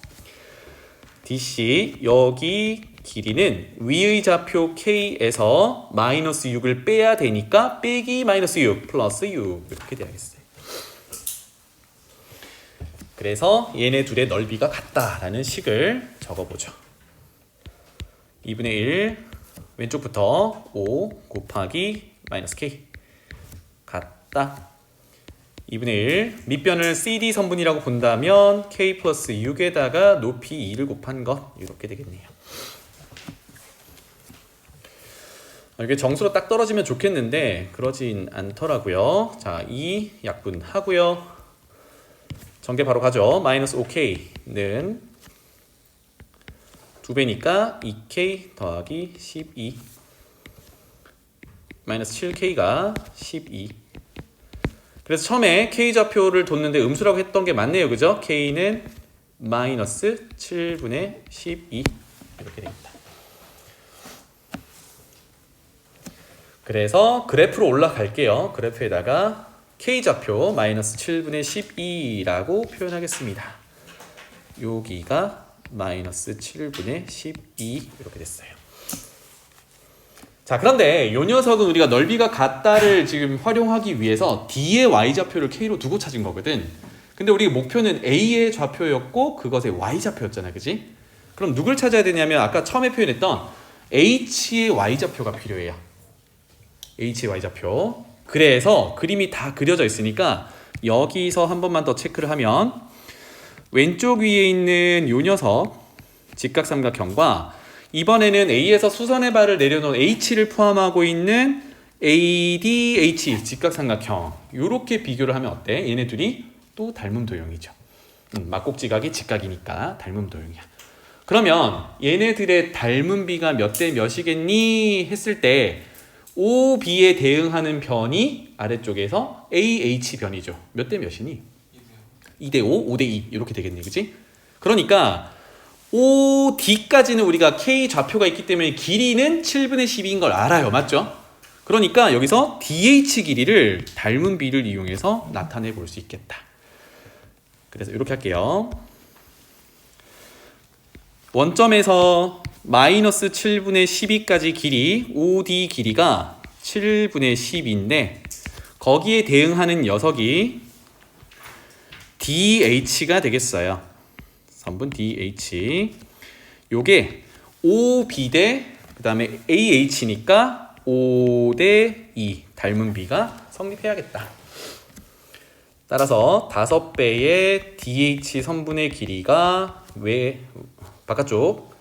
DC 여기 길이는 위의 좌표 K에서 마이너스 6을 빼야 되니까 빼기 마이너스 6 플러스 6 이렇게 돼야겠어요. 그래서 얘네 둘의 넓이가 같다라는 식을 적어보죠. 2분의 1 왼쪽부터 5 곱하기 마이너스 K 같다. 땄다. 2분의 1 밑변을 CD 선분이라고 본다면 K 플러스 6에다가 높이 2를 곱한 것 이렇게 되겠네요. 이게 정수로 딱 떨어지면 좋겠는데 그러진 않더라고요. 자, 2 약분하고요. 전개 바로 가죠. 마이너스 5K는 2배니까 2K 더하기 12 마이너스 7K가 12. 그래서 처음에 K좌표를 뒀는데 음수라고 했던 게 맞네요. 그죠? K는 마이너스 7분의 12 이렇게 됩니다. 그래서 그래프로 올라갈게요. 그래프에다가 K좌표 마이너스 7분의 12라고 표현하겠습니다. 여기가 마이너스 7분의 12 이렇게 됐어요. 자, 그런데 이 녀석은 우리가 넓이가 같다를 지금 활용하기 위해서 D의 Y좌표를 K로 두고 찾은 거거든. 근데 우리 목표는 A의 좌표였고 그것의 Y좌표였잖아. 그지? 그럼 누굴 찾아야 되냐면 아까 처음에 표현했던 H의 Y좌표가 필요해요. H의 Y좌표. 그래서 그림이 다 그려져 있으니까 여기서 한 번만 더 체크를 하면 왼쪽 위에 있는 요 녀석 직각삼각형과 이번에는 A에서 수선의 발을 내려놓은 H를 포함하고 있는 ADH 직각삼각형 이렇게 비교를 하면 어때? 얘네 둘이 또 닮음 도형이죠. 막곡지각이 직각이니까 닮음 도형이야. 그러면 얘네들의 닮음 비가 몇 대 몇이겠니? 했을 때 OB에 대응하는 변이 아래쪽에서 AH 변이죠. 몇 대 몇이니? 2대 5, 5대 2 이렇게 되겠네. 그치? 그러니까 OD까지는 우리가 K 좌표가 있기 때문에 길이는 7분의 12인 걸 알아요. 맞죠? 그러니까 여기서 DH 길이를 닮은 비를 이용해서 나타내 볼 수 있겠다. 그래서 이렇게 할게요. 원점에서 마이너스 7분의 12까지 길이 OD 길이가 7분의 12인데 거기에 대응하는 녀석이 DH가 되겠어요. 선분 DH. 요게 OB 대 그다음에 AH니까 5대 2 닮은 비가 성립해야겠다. 따라서 5배의 DH 선분의 길이가 왜 바깥쪽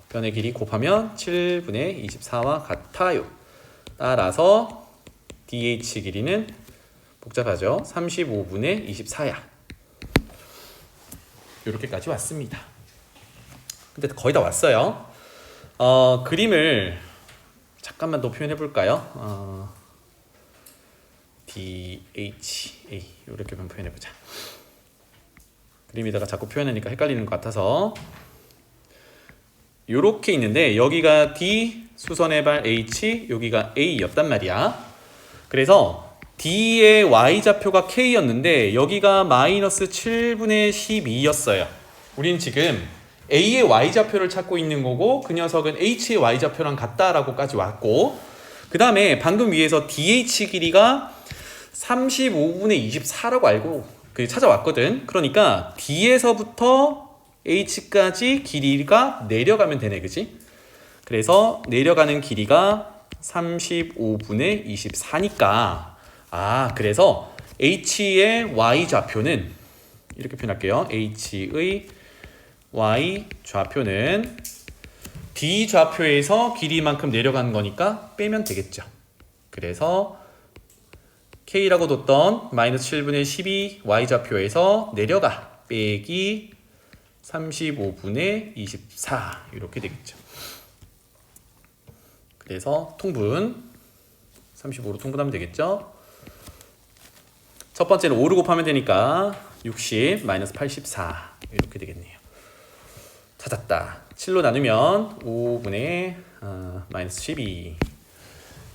변의 길이 곱하면 7분의 24와 같아요. 따라서 DH 길이는 복잡하죠. 35분의 24야. 이렇게까지 왔습니다. 근데 거의 다 왔어요. 그림을 잠깐만 더 표현해 볼까요? DHA 이렇게 표현해 보자. 그림에다가 자꾸 표현하니까 헷갈리는 것 같아서 이렇게 있는데 여기가 D 수선의 발 H 여기가 A였단 말이야. 그래서 D의 Y좌표가 K였는데 여기가 마이너스 7분의 12였어요. 우리는 지금 A의 Y좌표를 찾고 있는 거고 그 녀석은 H의 Y좌표랑 같다라고까지 왔고 그 다음에 방금 위에서 DH 길이가 35분의 24라고 알고 찾아왔거든. 그러니까 D에서부터 H까지 길이가 내려가면 되네. 그치? 그래서 내려가는 길이가 35분의 24니까 그래서 H의 Y좌표는 이렇게 표현할게요. H의 Y좌표는 D좌표에서 길이만큼 내려가는 거니까 빼면 되겠죠. 그래서 K라고 뒀던 마이너스 7분의 12 Y좌표에서 내려가 빼기 35분의 24 이렇게 되겠죠. 그래서 통분 35로 통분하면 되겠죠. 첫 번째는 5를 곱하면 되니까 60 마이너스 84 이렇게 되겠네요. 찾았다. 7로 나누면 5분의 마이너스 12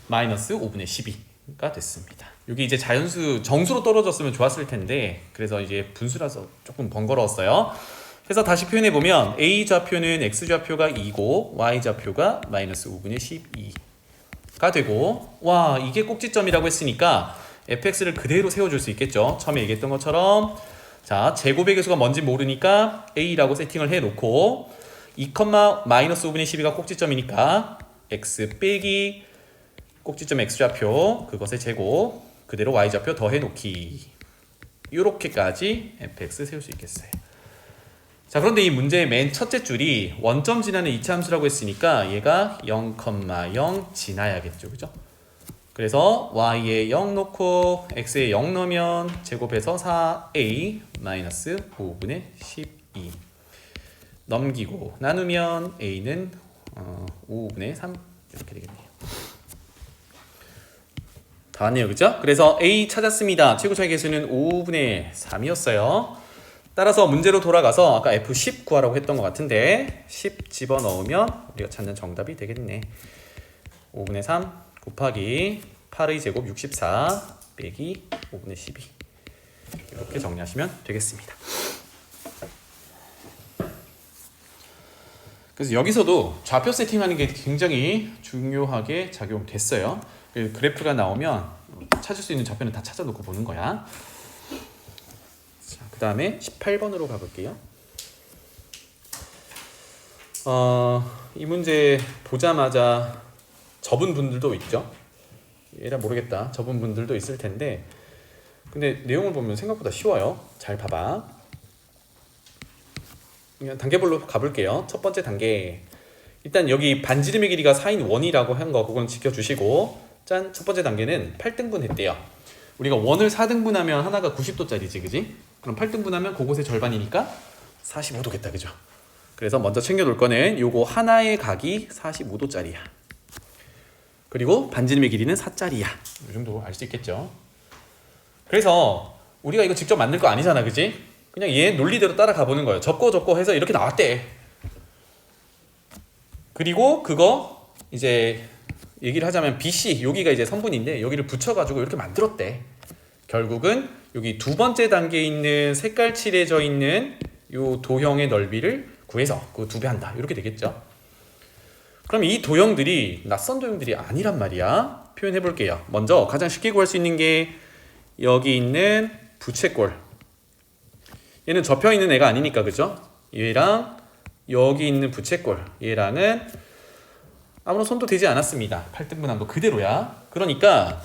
마이너스 5분의 12가 됐습니다. 여기 이제 자연수 정수로 떨어졌으면 좋았을 텐데 그래서 이제 분수라서 조금 번거로웠어요. 그래서 다시 표현해 보면 A좌표는 X좌표가 2고 Y좌표가 마이너스 5분의 12가 되고 와 이게 꼭지점이라고 했으니까 fx를 그대로 세워줄 수 있겠죠. 처음에 얘기했던 것처럼 자 제곱의 개수가 뭔지 모르니까 a라고 세팅을 해놓고 2, 마이너스 5분의 12가 꼭지점이니까 x 빼기 꼭지점 x좌표 그것의 제곱 그대로 y좌표 더해놓기. 이렇게까지 fx 세울 수 있겠어요. 자, 그런데 이 문제의 맨 첫째 줄이 원점 지나는 이차함수라고 했으니까 얘가 0,0 지나야겠죠. 그죠? 그래서 y에 0 놓고 x에 0 넣으면 제곱해서 4a 마이너스 5분의 12 넘기고 나누면 a는 5분의 3 이렇게 되겠네요. 다 왔네요. 그죠? 그래서 a 찾았습니다. 최고차이 계수는 5분의 3이었어요. 따라서 문제로 돌아가서 아까 F10 구하라고 했던 것 같은데 10 집어넣으면 우리가 찾는 정답이 되겠네. 5분의 3 곱하기 8의 제곱 64 빼기 5분의 12 이렇게 정리하시면 되겠습니다. 그래서 여기서도 좌표 세팅하는 게 굉장히 중요하게 작용됐어요. 그래프가 나오면 찾을 수 있는 좌표는 다 찾아놓고 보는 거야. 그 다음에 18번으로 가볼게요. 이 문제 보자마자 접은 분들도 있죠. 얘라 모르겠다. 접은 분들도 있을 텐데 근데 내용을 보면 생각보다 쉬워요. 잘 봐봐. 그냥 단계별로 가볼게요. 첫 번째 단계. 일단 여기 반지름의 길이가 4인 원이라고 한 거 그건 지켜주시고 짠! 첫 번째 단계는 8등분 했대요. 우리가 원을 4등분하면 하나가 90도짜리지, 그지? 그럼 8등분하면 그곳의 절반이니까 45도겠다, 그죠? 그래서 먼저 챙겨놓을 거는 요거 하나의 각이 45도짜리야. 그리고 반지름의 길이는 4짜리야. 이 정도 알 수 있겠죠? 그래서 우리가 이거 직접 만들 거 아니잖아, 그지? 그냥 얘 논리대로 따라가 보는 거예요. 접고 해서 이렇게 나왔대. 그리고 그거 이제 얘기를 하자면 BC 여기가 이제 선분인데 여기를 붙여가지고 이렇게 만들었대. 결국은 여기 두 번째 단계에 있는 색깔 칠해져 있는 요 도형의 넓이를 구해서 그 2배 한다. 이렇게 되겠죠. 그럼 이 도형들이 낯선 도형들이 아니란 말이야. 표현해 볼게요. 먼저 가장 쉽게 구할 수 있는 게 여기 있는 부채꼴. 얘는 접혀 있는 애가 아니니까 그죠? 얘랑 여기 있는 부채꼴 얘랑은 아무런 손도 대지 않았습니다. 8등분한 거 그대로야. 그러니까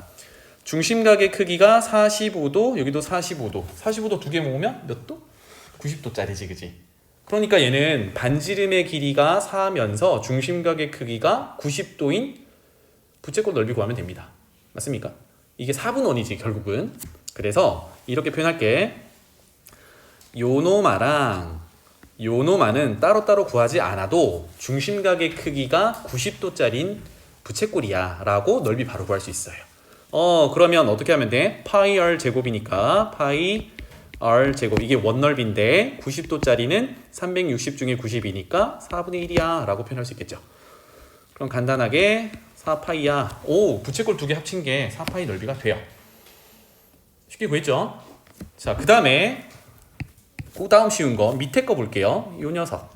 중심각의 크기가 45도, 여기도 45도. 45도 두 개 모으면 몇 도? 90도짜리지, 그지? 그러니까 얘는 반지름의 길이가 4면서 중심각의 크기가 90도인 부채꼴 넓이 구하면 됩니다. 맞습니까? 이게 4분원이지, 결국은. 그래서 이렇게 표현할게. 요놈아랑 요놈아는 따로따로 구하지 않아도 중심각의 크기가 90도짜리인 부채꼴이야 라고 넓이 바로 구할 수 있어요. 그러면 어떻게 하면 돼? 파이 r 제곱이니까 파이 r 제곱 이게 원넓이인데 90도짜리는 360 중에 90이니까 4분의 1이야 라고 표현할 수 있겠죠. 그럼 간단하게 4파이야. 오, 부채꼴 두 개 합친 게 4파이 넓이가 돼요. 쉽게 구했죠? 자, 그 다음에 그 다음 쉬운 거 밑에 거 볼게요. 요 녀석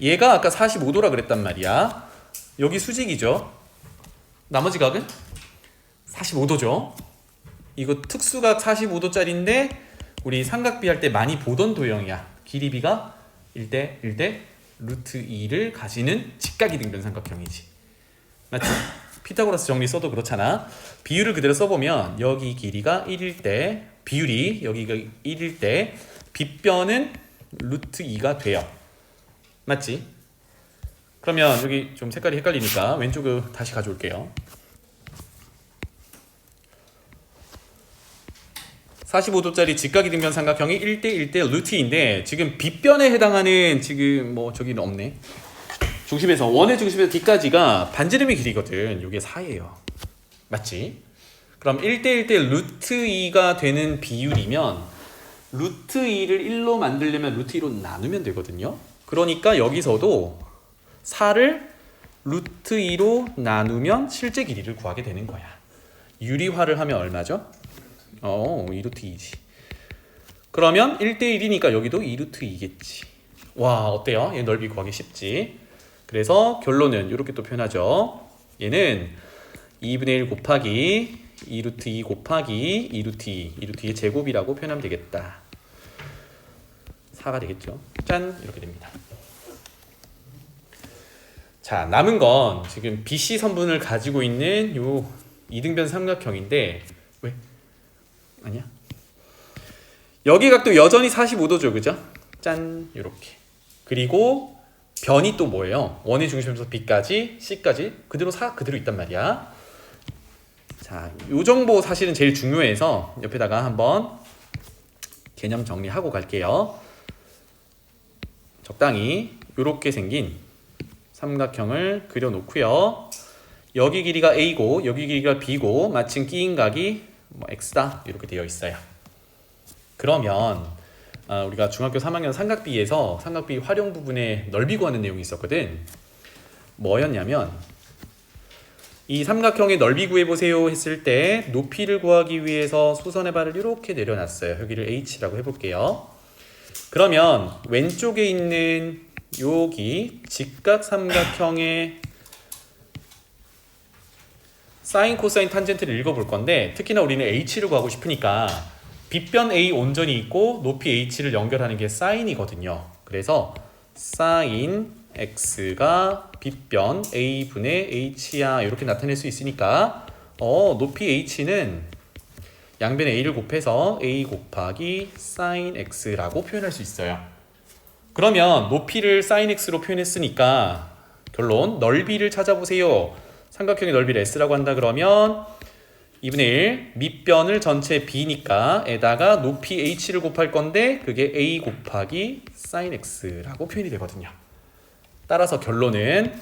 얘가 아까 45도라 그랬단 말이야. 여기 수직이죠. 나머지 각은 45도죠. 이거 특수각 45도짜리인데 우리 삼각비 할 때 많이 보던 도형이야. 길이비가 1대 1대 루트 2를 가지는 직각이 등변 삼각형이지. 맞지? 피타고라스 정리 써도 그렇잖아. 비율을 그대로 써보면 여기 길이가 1일 때 비율이 여기가 1일 때 빗변은 루트 2가 돼요. 맞지? 그러면 여기 좀 색깔이 헷갈리니까 왼쪽을 다시 가져올게요. 45도짜리 직각이 등변 삼각형이 1대 1대 루트 2인데 지금 빗변에 해당하는 지금 뭐 저기는 없네. 중심에서 원의 중심에서 D까지가 반지름의 길이거든. 이게 4예요. 맞지? 그럼 1대 1대 루트 2가 되는 비율이면 루트 2를 1로 만들려면 루트 2로 나누면 되거든요. 그러니까 여기서도 4를 루트 2로 나누면 실제 길이를 구하게 되는 거야. 유리화를 하면 얼마죠? 2루트 2지. 그러면 1대 1이니까 여기도 2루트 2겠지. 와, 어때요? 얘 넓이 구하기 쉽지? 그래서 결론은 이렇게 또 표현하죠. 얘는 2분의 1 곱하기 2루트 2 곱하기 2루트 2, 2루트 2의 제곱이라고 표현하면 되겠다. 4가 되겠죠. 짠! 이렇게 됩니다. 자, 남은 건 지금 BC 선분을 가지고 있는 요 이등변 삼각형인데 왜? 아니야? 여기 각도 여전히 45도죠, 그죠? 짠, 요렇게. 그리고 변이 또 뭐예요? 원의 중심에서 B까지, C까지 그대로 있단 말이야. 자, 요 정보 사실은 제일 중요해서 옆에다가 한번 개념 정리하고 갈게요. 적당히 요렇게 생긴 삼각형을 그려놓고요. 여기 길이가 A고 여기 길이가 B고 마침 끼인 각이 X다 이렇게 되어 있어요. 그러면 우리가 중학교 3학년 삼각비에서 삼각비 활용 부분에 넓이 구하는 내용이 있었거든. 뭐였냐면 이 삼각형의 넓이 구해보세요 했을 때 높이를 구하기 위해서 수선의 발을 이렇게 내려놨어요. 여기를 H라고 해볼게요. 그러면 왼쪽에 있는 여기 직각 삼각형의 사인, 코사인, 탄젠트를 읽어볼 건데 특히나 우리는 H를 구하고 싶으니까 빗변 A 온전히 있고 높이 H를 연결하는 게 사인이거든요. 그래서 사인 X가 빗변 A분의 H야 이렇게 나타낼 수 있으니까 높이 H는 양변에 A를 곱해서 A 곱하기 사인 X라고 표현할 수 있어요. 그러면 높이를 사인 X로 표현했으니까 결론 넓이를 찾아보세요. 삼각형의 넓이를 S라고 한다 그러면 2분의 1 밑변을 전체 B니까 에다가 높이 H를 곱할 건데 그게 A 곱하기 sin X라고 표현이 되거든요. 따라서 결론은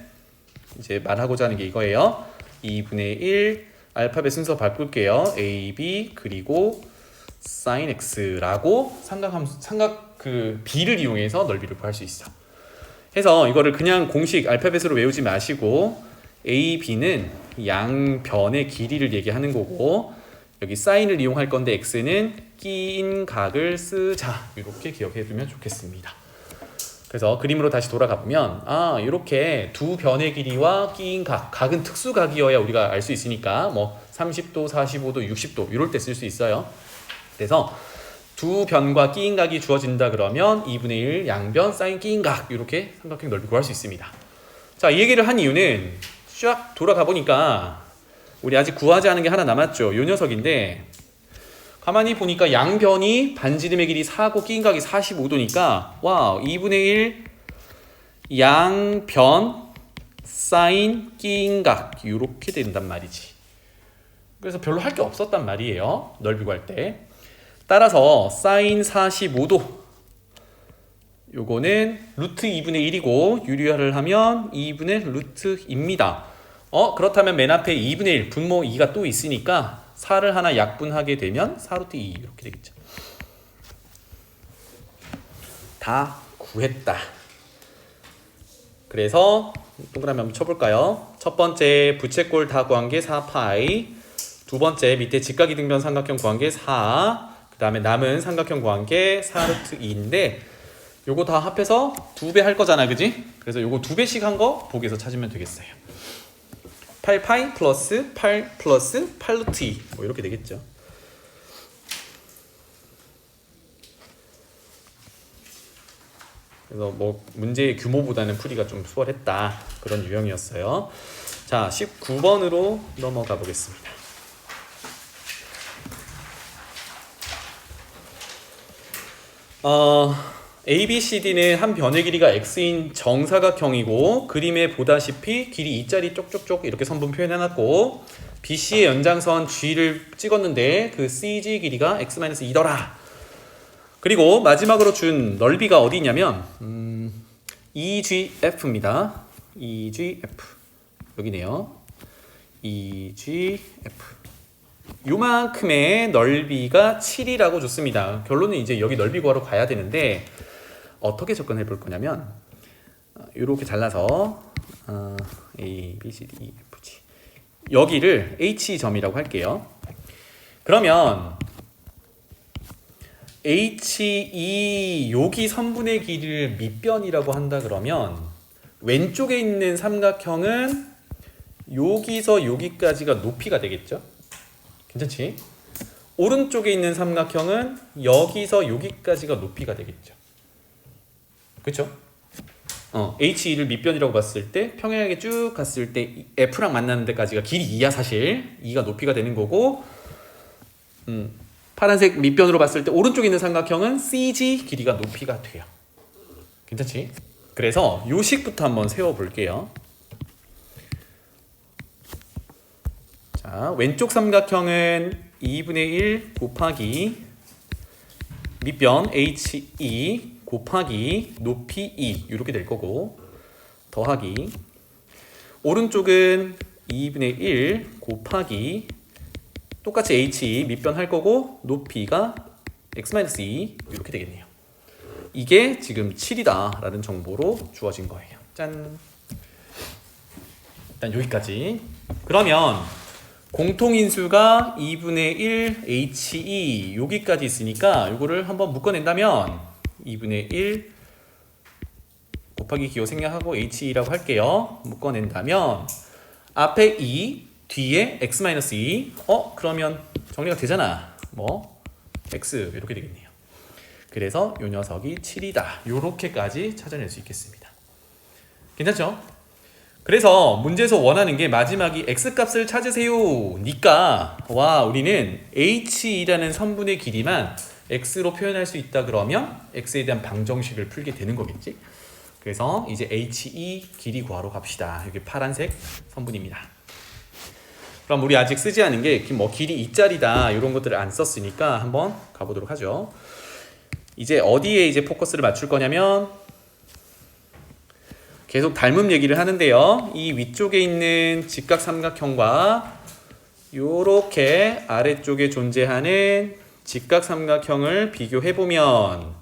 이제 말하고자 하는 게 이거예요. 2분의 1 알파벳 순서 바꿀게요. A, B 그리고 sin X라고 삼각 그 B를 이용해서 넓이를 구할 수 있어. 해서 이거를 그냥 공식 알파벳으로 외우지 마시고 A, B는 양변의 길이를 얘기하는 거고 여기 사인을 이용할 건데 X는 끼인 각을 쓰자 이렇게 기억해 두면 좋겠습니다. 그래서 그림으로 다시 돌아가 보면 이렇게 두 변의 길이와 끼인 각은 특수각이어야 우리가 알 수 있으니까 뭐 30도, 45도, 60도 이럴 때 쓸 수 있어요. 그래서 두 변과 끼인 각이 주어진다 그러면 2분의 1 양변 사인 끼인 각 이렇게 삼각형 넓이 구할 수 있습니다. 자, 이 얘기를 한 이유는 쫙 돌아가 보니까 우리 아직 구하지 않은 게 하나 남았죠. 요 녀석인데 가만히 보니까 양변이 반지름의 길이 4고 끼인 각이 45도니까 와 2분의 1 양변 사인 끼인 각 이렇게 된단 말이지. 그래서 별로 할 게 없었단 말이에요. 넓이 구할 때. 따라서 사인 45도 요거는 루트 2분의 1이고 유리화를 하면 2분의 루트입니다. 그렇다면 맨 앞에 2분의 1 분모 2가 또 있으니까 4를 하나 약분하게 되면 4루트 2 이렇게 되겠죠. 다 구했다. 그래서 동그라미 한번 쳐볼까요? 첫 번째 부채꼴 다 구한 게 4파이, 두 번째 밑에 직각이등변 삼각형 구한 게 4, 그 다음에 남은 삼각형 구한 게 4루트 2인데 요거 다 합해서 2배 할 거잖아, 그지? 그래서 요거 2배씩 한 거 보기에서 찾으면 되겠어요. 8파이 플러스 8 플러스 8루트 2 뭐 이렇게 되겠죠. 그래서 뭐 문제의 규모보다는 풀이가 좀 수월했다 그런 유형이었어요. 자, 19번으로 넘어가 보겠습니다. ABCD는 한 변의 길이가 X인 정사각형이고 그림에 보다시피 길이 2짜리 쪽쪽쪽 이렇게 선분 표현해놨고 BC의 연장선 G를 찍었는데 그 CG 길이가 X-2더라. 그리고 마지막으로 준 넓이가 어디냐면 EGF입니다. EGF 여기네요. EGF 요만큼의 넓이가 7이라고 줬습니다. 결론은 이제 여기 넓이 구하러 가야 되는데 어떻게 접근해 볼 거냐면 이렇게 잘라서 A, B, C, D, E, F, G 여기를 H점이라고 할게요. 그러면 HE 여기 선분의 길이를 밑변이라고 한다 그러면 왼쪽에 있는 삼각형은 여기서 여기까지가 높이가 되겠죠? 괜찮지? 오른쪽에 있는 삼각형은 여기서 여기까지가 높이가 되겠죠. 그렇죠? HE를 밑변이라고 봤을 때 평행하게 쭉 갔을 때 F랑 만나는 데까지가 길이 2야 사실. 2가 높이가 되는 거고 파란색 밑변으로 봤을 때 오른쪽에 있는 삼각형은 CG 길이가 높이가 돼요. 괜찮지? 그래서 요식부터 한번 세워볼게요. 자, 왼쪽 삼각형은 2분의 1 곱하기 밑변 HE 곱하기 높이 E 이렇게 될 거고 더하기 오른쪽은 2분의 1 곱하기 똑같이 HE 밑변 할 거고 높이가 x-2 이렇게 되겠네요. 이게 지금 7이다 라는 정보로 주어진 거예요. 짠. 일단 여기까지. 그러면 공통인수가 2분의 1 HE 여기까지 있으니까 이거를 한번 묶어낸다면 2분의 1 곱하기 기호 생략하고 HE라고 할게요. 묶어낸다면 앞에 2 뒤에 x-2 그러면 정리가 되잖아. 뭐 x 이렇게 되겠네요. 그래서 이 녀석이 7이다. 이렇게까지 찾아낼 수 있겠습니다. 괜찮죠? 그래서 문제에서 원하는 게 마지막이 x값을 찾으세요 니까 우리는 HE라는 선분의 길이만 x로 표현할 수 있다 그러면 x에 대한 방정식을 풀게 되는 거겠지. 그래서 이제 HE 길이 구하러 갑시다. 여기 파란색 선분입니다. 그럼 우리 아직 쓰지 않은 게 뭐 길이 2짜리다 이런 것들을 안 썼으니까 한번 가보도록 하죠. 이제 어디에 이제 포커스를 맞출 거냐면 계속 닮음 얘기를 하는데요. 이 위쪽에 있는 직각삼각형과 요렇게 아래쪽에 존재하는 직각삼각형을 비교해보면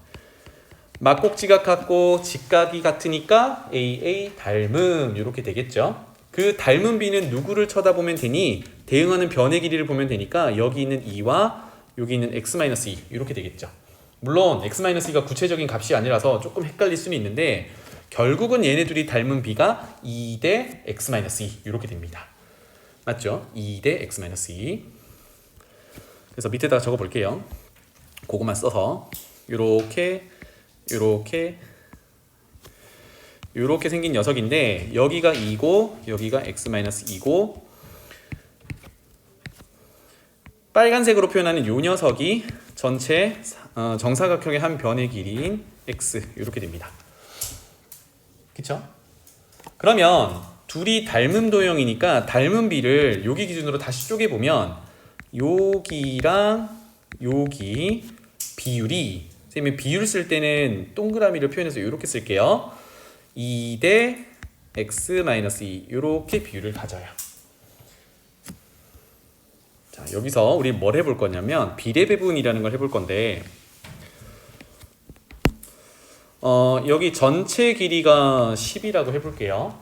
막곡지각 같고 직각이 같으니까 AA 닮음 이렇게 되겠죠. 그 닮은 B는 누구를 쳐다보면 되니 대응하는 변의 길이를 보면 되니까 여기 있는 2와 여기 있는 x-2 이렇게 되겠죠. 물론 x-2가 구체적인 값이 아니라서 조금 헷갈릴 수는 있는데 결국은 얘네 둘이 닮은 B가 2대 x-2 이렇게 됩니다. 맞죠? 2대 x-2. 그래서 밑에다가 적어 볼게요. 그것만 써서 요렇게 생긴 녀석인데 여기가 2고 여기가 x-2고 빨간색으로 표현하는 요 녀석이 전체 정사각형의 한 변의 길이인 x 이렇게 됩니다. 그쵸? 그러면 둘이 닮은 도형이니까 닮은 비를 여기 기준으로 다시 쪼개보면 여기랑 여기 비율이 선생님이 비율 쓸 때는 동그라미를 표현해서 이렇게 쓸게요. 2대 x-2 이렇게 비율을 가져요. 자, 여기서 우리 뭘 해볼 거냐면 비례배분이라는 걸 해볼 건데 여기 전체 길이가 10이라고 해볼게요.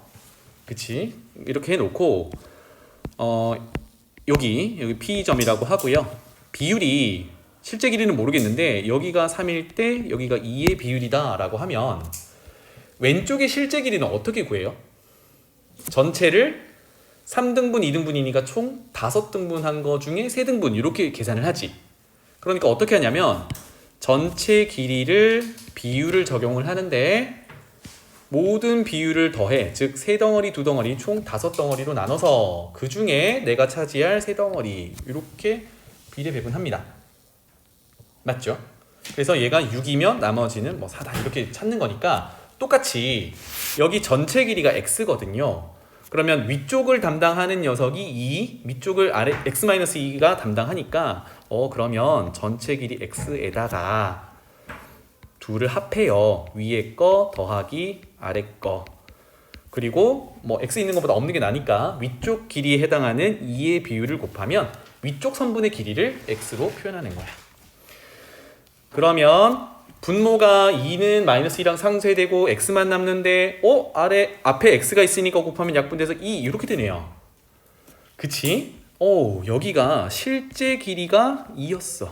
그치? 이렇게 해놓고 여기 P점이라고 하고요. 비율이 실제 길이는 모르겠는데 여기가 3일 때 여기가 2의 비율이다 라고 하면 왼쪽의 실제 길이는 어떻게 구해요? 전체를 3등분, 2등분이니까 총 5등분 한 거 중에 3등분 이렇게 계산을 하지. 그러니까 어떻게 하냐면 전체 길이를 비율을 적용을 하는데 모든 비율을 더해, 즉 3덩어리, 2덩어리 총 5덩어리로 나눠서 그 중에 내가 차지할 3덩어리 이렇게 비례 배분합니다. 맞죠? 그래서 얘가 6이면 나머지는 뭐 4다 이렇게 찾는 거니까 똑같이 여기 전체 길이가 x거든요. 그러면 위쪽을 담당하는 녀석이 2, 밑쪽을 아래 x-2가 담당하니까 그러면 전체 길이 x에다가 둘을 합해요. 위에 거 더하기 아래 거. 그리고 뭐 x 있는 것보다 없는 게 나니까 위쪽 길이에 해당하는 2의 비율을 곱하면 위쪽 선분의 길이를 x로 표현하는 거야. 그러면 분모가 2는 -2랑 상쇄되고 x만 남는데 앞에 x가 있으니까 곱하면 약분돼서 2 이렇게 되네요. 그치? 여기가 실제 길이가 2였어.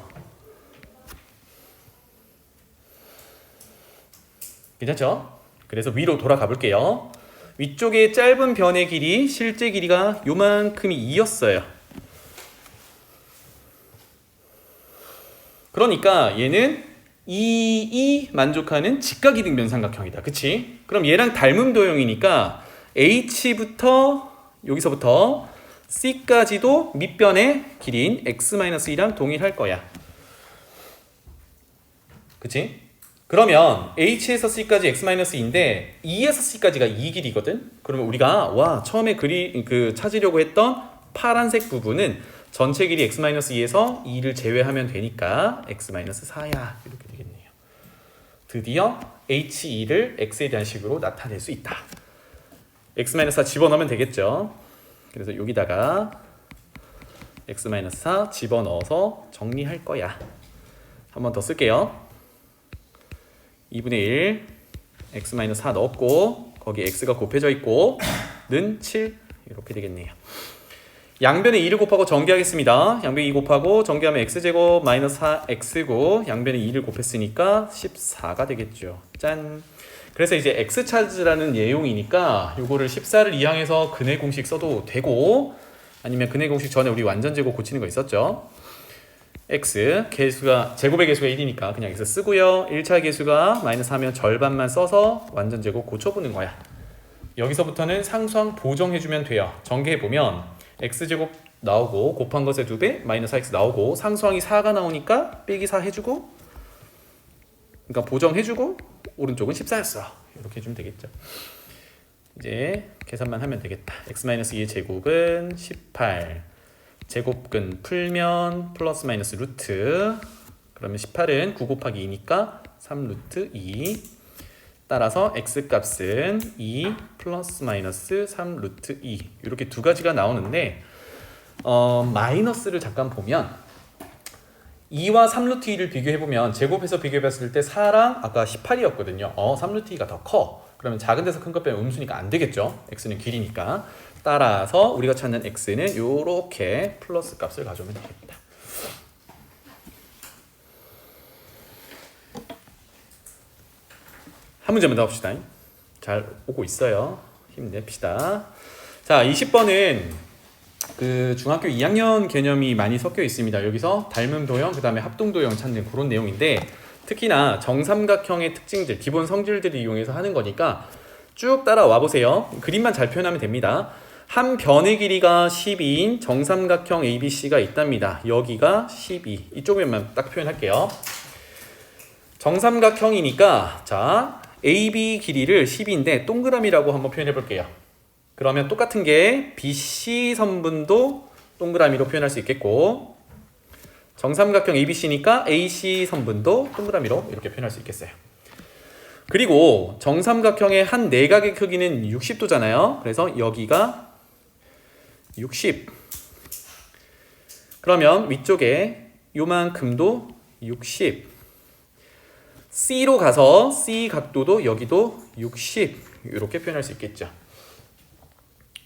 괜찮죠? 그래서 위로 돌아가 볼게요. 위쪽에 짧은 변의 길이 실제 길이가 요만큼이 2였어요. 그러니까 얘는 이 만족하는 직각이등 면삼각형이다. 그치? 그럼 얘랑 닮음 도형이니까 H부터 여기서부터 C까지도 밑변의 길이인 x-2랑 동일할 거야. 그치? 그러면 H에서 C까지 x-2인데 E에서 C까지가 이 길이거든? 그러면 우리가 처음에 찾으려고 했던 파란색 부분은 전체 길이 x-2에서 2를 제외하면 되니까 x-4야. 이렇게 되겠네요. 드디어 H2를 x에 대한 식으로 나타낼 수 있다. x-4 집어넣으면 되겠죠. 그래서 여기다가 x-4 집어넣어서 정리할 거야. 한 번 더 쓸게요. 2분의 1 x-4 넣었고 거기 x가 곱해져 있고 는 7 이렇게 되겠네요. 양변에 2를 곱하고 전개하겠습니다. 양변에 2 곱하고 전개하면 x제곱 마이너스 4x고 양변에 2를 곱했으니까 14가 되겠죠. 짠. 그래서 이제 x 찾으라는 내용이니까 요거를 14를 이항해서 근의 공식 써도 되고 아니면 근의 공식 전에 우리 완전 제곱 고치는 거 있었죠. x 개수가 제곱의 개수가 1이니까 그냥 x 쓰고요. 1차 개수가 마이너스 하면 절반만 써서 완전 제곱 고쳐보는 거야. 여기서부터는 상수항 보정해주면 돼요. 전개해보면 x제곱 나오고 곱한 것의 2배 마이너스 4x 나오고 상수항이 4가 나오니까 빼기 4 해주고 그러니까 보정해주고 오른쪽은 14였어. 이렇게 해주면 되겠죠. 이제 계산만 하면 되겠다. x-2의 제곱은 18 제곱근 풀면 플러스 마이너스 루트 그러면 18은 9 곱하기 2니까 3 루트 2 따라서 x값은 2 플러스 마이너스 3 루트 2 이렇게 두 가지가 나오는데 마이너스를 잠깐 보면 2와 3 루트 2를 비교해보면 제곱해서 비교해봤을 때 4랑 아까 18이었거든요. 3 루트 2가 더 커. 그러면 작은 데서 큰 것 빼면 음수니까 안 되겠죠. x는 길이니까. 따라서 우리가 찾는 x는 이렇게 플러스 값을 가져오면 되겠다. 한 문제만 더 봅시다. 잘 오고 있어요. 힘냅시다. 자, 20번은 그 중학교 2학년 개념이 많이 섞여 있습니다. 여기서 닮음 도형, 그 다음에 합동 도형 찾는 그런 내용인데 특히나 정삼각형의 특징들, 기본 성질들을 이용해서 하는 거니까 쭉 따라와 보세요. 그림만 잘 표현하면 됩니다. 한 변의 길이가 12인 정삼각형 ABC가 있답니다. 여기가 12. 이쪽에만 딱 표현할게요. 정삼각형이니까 자 AB 길이를 12인데 동그라미라고 한번 표현해 볼게요. 그러면 똑같은 게 BC 선분도 동그라미로 표현할 수 있겠고 정삼각형 ABC니까 AC 선분도 동그라미로 이렇게 표현할 수 있겠어요. 그리고 정삼각형의 한 내각의 크기는 60도잖아요. 그래서 여기가 60. 그러면 위쪽에 요만큼도 60. C로 가서 C 각도도 여기도 60. 이렇게 표현할 수 있겠죠.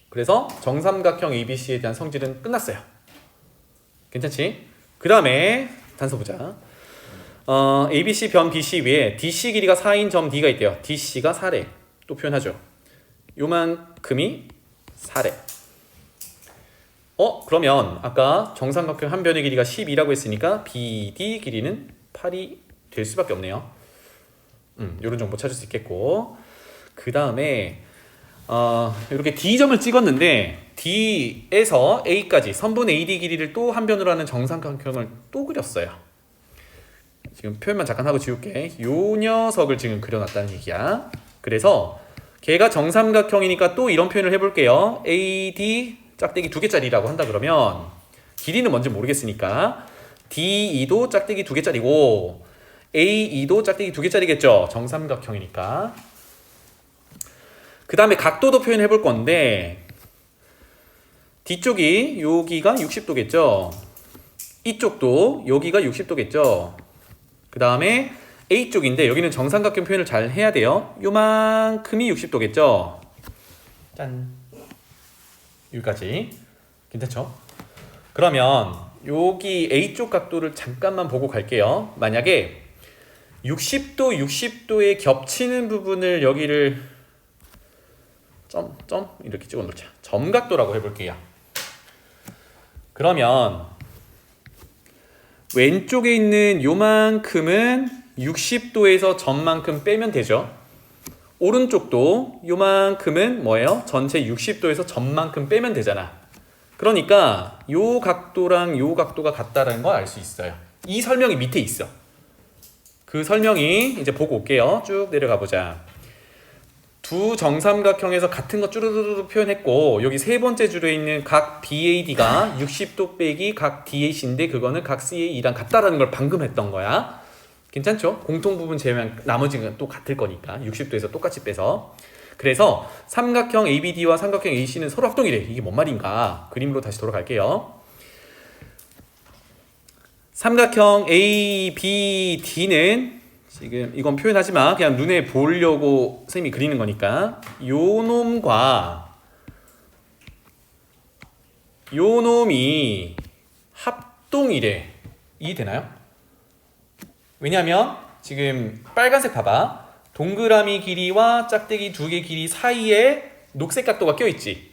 그래서 정삼각형 ABC에 대한 성질은 끝났어요. 괜찮지? 그 다음에 단서 보자. ABC 변 BC 위에 DC 길이가 4인 점 D가 있대요. DC가 4래. 또 표현하죠. 요만큼이 4래. 그러면 아까 정삼각형 한 변의 길이가 12라고 했으니까 BD 길이는 8이 될 수밖에 없네요. 이런 정보 찾을 수 있겠고 그 다음에 이렇게 D점을 찍었는데 D에서 A까지 선분 AD 길이를 또 한 변으로 하는 정삼각형을 또 그렸어요. 지금 표현만 잠깐 하고 지울게. 요 녀석을 지금 그려놨다는 얘기야. 그래서 걔가 정삼각형이니까 또 이런 표현을 해볼게요. AD 짝대기 2개짜리라고 한다 그러면 길이는 뭔지 모르겠으니까 DE도 짝대기 2개짜리고 AE도 짝대기 2개짜리겠죠. 정삼각형이니까. 그 다음에 각도도 표현해 볼 건데 뒤쪽이 여기가 60도겠죠. 이쪽도 여기가 60도겠죠. 그 다음에 A쪽인데 여기는 정삼각형 표현을 잘 해야 돼요. 요만큼이 60도겠죠. 짠. 여기까지. 괜찮죠? 그러면 여기 A쪽 각도를 잠깐만 보고 갈게요. 만약에 60도에 겹치는 부분을 여기를 점 이렇게 찍어 놓자. 점각도라고 해볼게요. 그러면 왼쪽에 있는 요만큼은 60도에서 점만큼 빼면 되죠. 오른쪽도 요만큼은 뭐예요? 전체 60도에서 점만큼 빼면 되잖아. 그러니까 요 각도랑 요 각도가 같다라는 걸 알 수 있어요. 이 설명이 밑에 있어. 그 설명이 이제 보고 올게요. 쭉 내려가 보자. 두 정삼각형에서 같은 거 쭈루루루 표현했고, 여기 세 번째 줄에 있는 각 BAD가 60도 빼기 각 DAC인데 그거는 각 CAE랑 같다라는 걸 방금 했던 거야. 괜찮죠? 공통 부분 제외한 나머지는 또 같을 거니까 60도에서 똑같이 빼서. 그래서 삼각형 ABD와 삼각형 AC는 서로 합동이래. 이게 뭔 말인가? 그림으로 다시 돌아갈게요. 삼각형 ABD는 지금 이건 표현하지 마. 그냥 눈에 보려고 쌤이 그리는 거니까 요 놈과 요 놈이 합동이래. 이해되나요? 왜냐하면 지금 빨간색 봐봐. 동그라미 길이와 짝대기 두 개 길이 사이에 녹색 각도가 껴있지.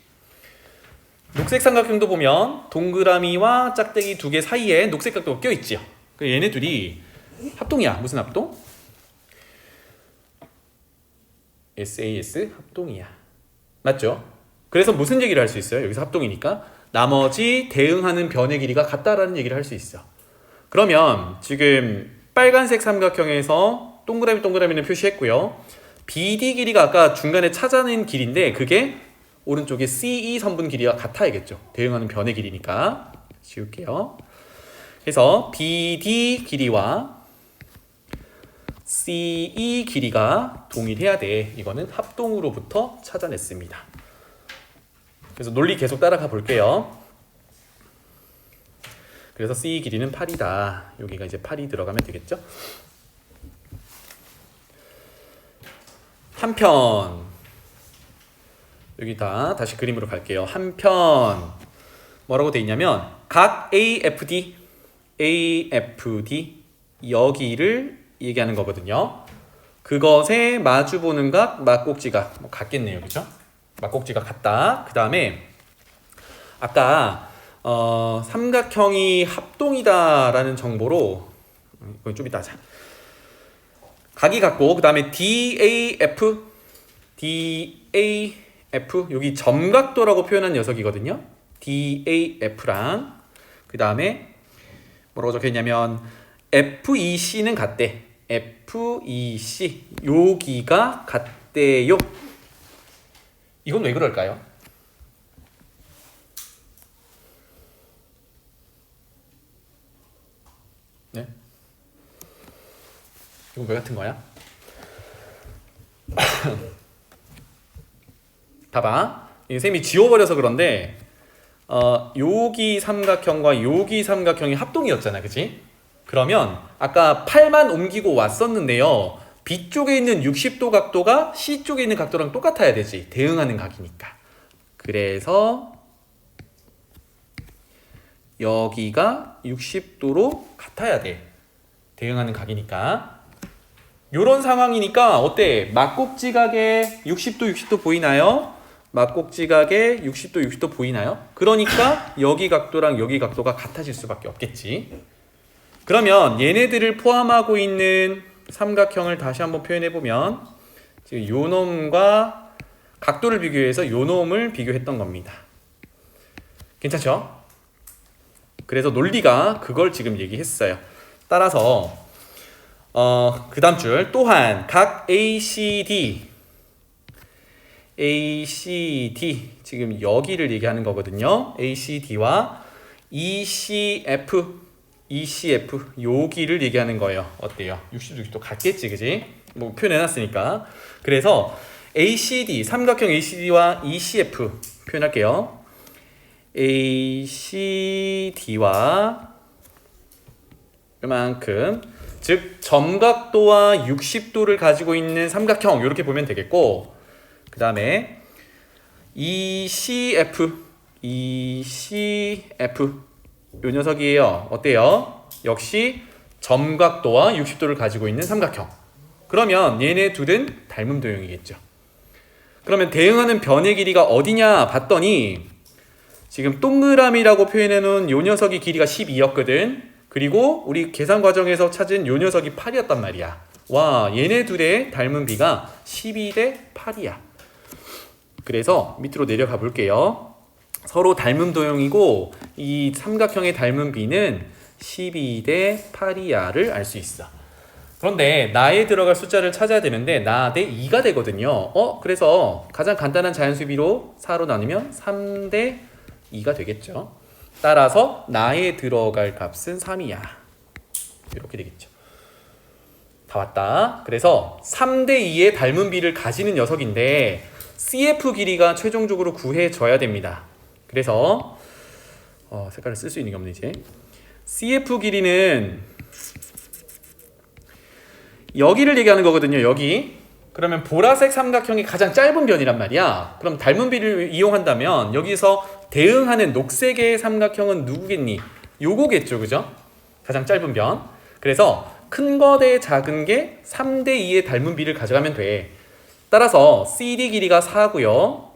녹색 삼각형도 보면 동그라미와 짝대기 두 개 사이에 녹색 각도가 껴있지요. 얘네 둘이 합동이야. 무슨 합동? SAS 합동이야. 맞죠? 그래서 무슨 얘기를 할 수 있어요? 여기서 합동이니까 나머지 대응하는 변의 길이가 같다라는 얘기를 할 수 있어. 그러면 지금 빨간색 삼각형에서 동그라미는 표시했고요. BD 길이가 아까 중간에 찾아낸 길인데 그게 오른쪽에 CE 선분 길이와 같아야겠죠. 대응하는 변의 길이니까. 지울게요. 그래서 BD 길이와 CE 길이가 동일해야 돼. 이거는 합동으로부터 찾아냈습니다. 그래서 논리 계속 따라가 볼게요. 그래서 CE 길이는 8이다. 여기가 이제 8이 들어가면 되겠죠? 한편 여기다 다시 그림으로 갈게요. 한편 뭐라고 돼 있냐면 각 AFD 여기를 얘기하는 거거든요. 그것에 마주보는 각 막꼭지각 뭐 같겠네요. 그죠? 막꼭지가 같다. 그 다음에 아까 삼각형이 합동이다라는 정보로 이건 좀 이따 하자. 각이 같고 그 다음에 DAF 여기 점각도라고 표현한 녀석이거든요. DAF랑 그 다음에 뭐라고 적혀있냐면 FEC는 같대. FEC 여기가 같대요. 이건 왜 그럴까요? 네? 이건 왜 같은 거야? 봐봐. 이 쌤이 지워버려서 그런데 여기 삼각형과 여기 삼각형이 합동이었잖아. 그치? 그러면 아까 8만 옮기고 왔었는데요. B쪽에 있는 60도 각도가 C쪽에 있는 각도랑 똑같아야 되지. 대응하는 각이니까. 그래서 여기가 60도로 같아야 돼. 대응하는 각이니까. 요런 상황이니까 어때? 막꼭지각에 60도 보이나요? 막꼭지각에 60도 보이나요? 그러니까 여기 각도랑 여기 각도가 같아질 수밖에 없겠지. 그러면 얘네들을 포함하고 있는 삼각형을 다시 한번 표현해보면 지금 요 놈과 각도를 비교해서 요 놈을 비교했던 겁니다. 괜찮죠? 그래서 논리가 그걸 지금 얘기했어요. 따라서 그 다음 줄 또한 각 ACD 지금 여기를 얘기하는 거거든요. ACD와 ECF 여기를 얘기하는 거예요. 어때요? 60도 같겠지, 그지? 뭐 표현해놨으니까. 그래서 ACD 삼각형 ACD와 ECF 표현할게요. ACD와 이만큼 즉 점각도와 60도를 가지고 있는 삼각형 이렇게 보면 되겠고 그 다음에 ECF 요 녀석이에요. 어때요? 역시 점각도와 60도를 가지고 있는 삼각형. 그러면 얘네 둘은 닮음 도형이겠죠. 그러면 대응하는 변의 길이가 어디냐 봤더니 지금 동그라미라고 표현해 놓은 요 녀석이 길이가 12였거든. 그리고 우리 계산 과정에서 찾은 요 녀석이 8이었단 말이야. 와, 얘네 둘의 닮은 비가 12대 8이야. 그래서 밑으로 내려가 볼게요. 서로 닮은 도형이고 이 삼각형의 닮은 비는 12대 8이야를 알 수 있어. 그런데 나에 들어갈 숫자를 찾아야 되는데 나 대 2가 되거든요. 그래서 가장 간단한 자연수비로 4로 나누면 3대 2가 되겠죠. 따라서 나에 들어갈 값은 3이야. 이렇게 되겠죠. 다 왔다. 그래서 3대 2의 닮은 비를 가지는 녀석인데 CF 길이가 최종적으로 구해져야 됩니다. 그래서 색깔을 쓸 수 있는 게 없네 이제. CF 길이는 여기를 얘기하는 거거든요. 여기. 그러면 보라색 삼각형이 가장 짧은 변이란 말이야. 그럼 닮은 비를 이용한다면 여기서 대응하는 녹색의 삼각형은 누구겠니? 요거겠죠. 그죠? 가장 짧은 변. 그래서 큰 거 대 작은 게 3대 2의 닮은 비를 가져가면 돼. 따라서 CD 길이가 4고요.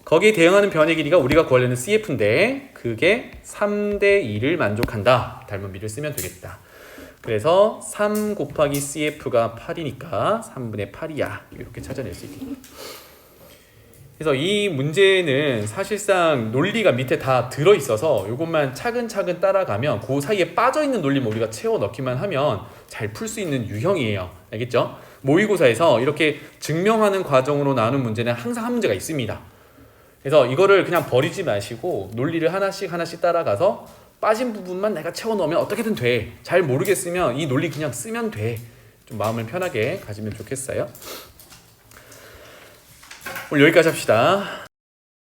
거기에 대응하는 변의 길이가 우리가 구하려는 CF인데 그게 3대 2를 만족한다. 닮은 비를 쓰면 되겠다. 그래서 3 곱하기 CF가 8이니까 3분의 8이야. 이렇게 찾아낼 수 있겠다. 그래서 이 문제는 사실상 논리가 밑에 다 들어있어서 이것만 차근차근 따라가면 그 사이에 빠져있는 논리만 우리가 채워 넣기만 하면 잘 풀 수 있는 유형이에요. 알겠죠? 모의고사에서 이렇게 증명하는 과정으로 나오는 문제는 항상 한 문제가 있습니다. 그래서 이거를 그냥 버리지 마시고 논리를 하나씩 따라가서 빠진 부분만 내가 채워 넣으면 어떻게든 돼. 잘 모르겠으면 이 논리 그냥 쓰면 돼. 좀 마음을 편하게 가지면 좋겠어요. 오늘 여기까지 합시다.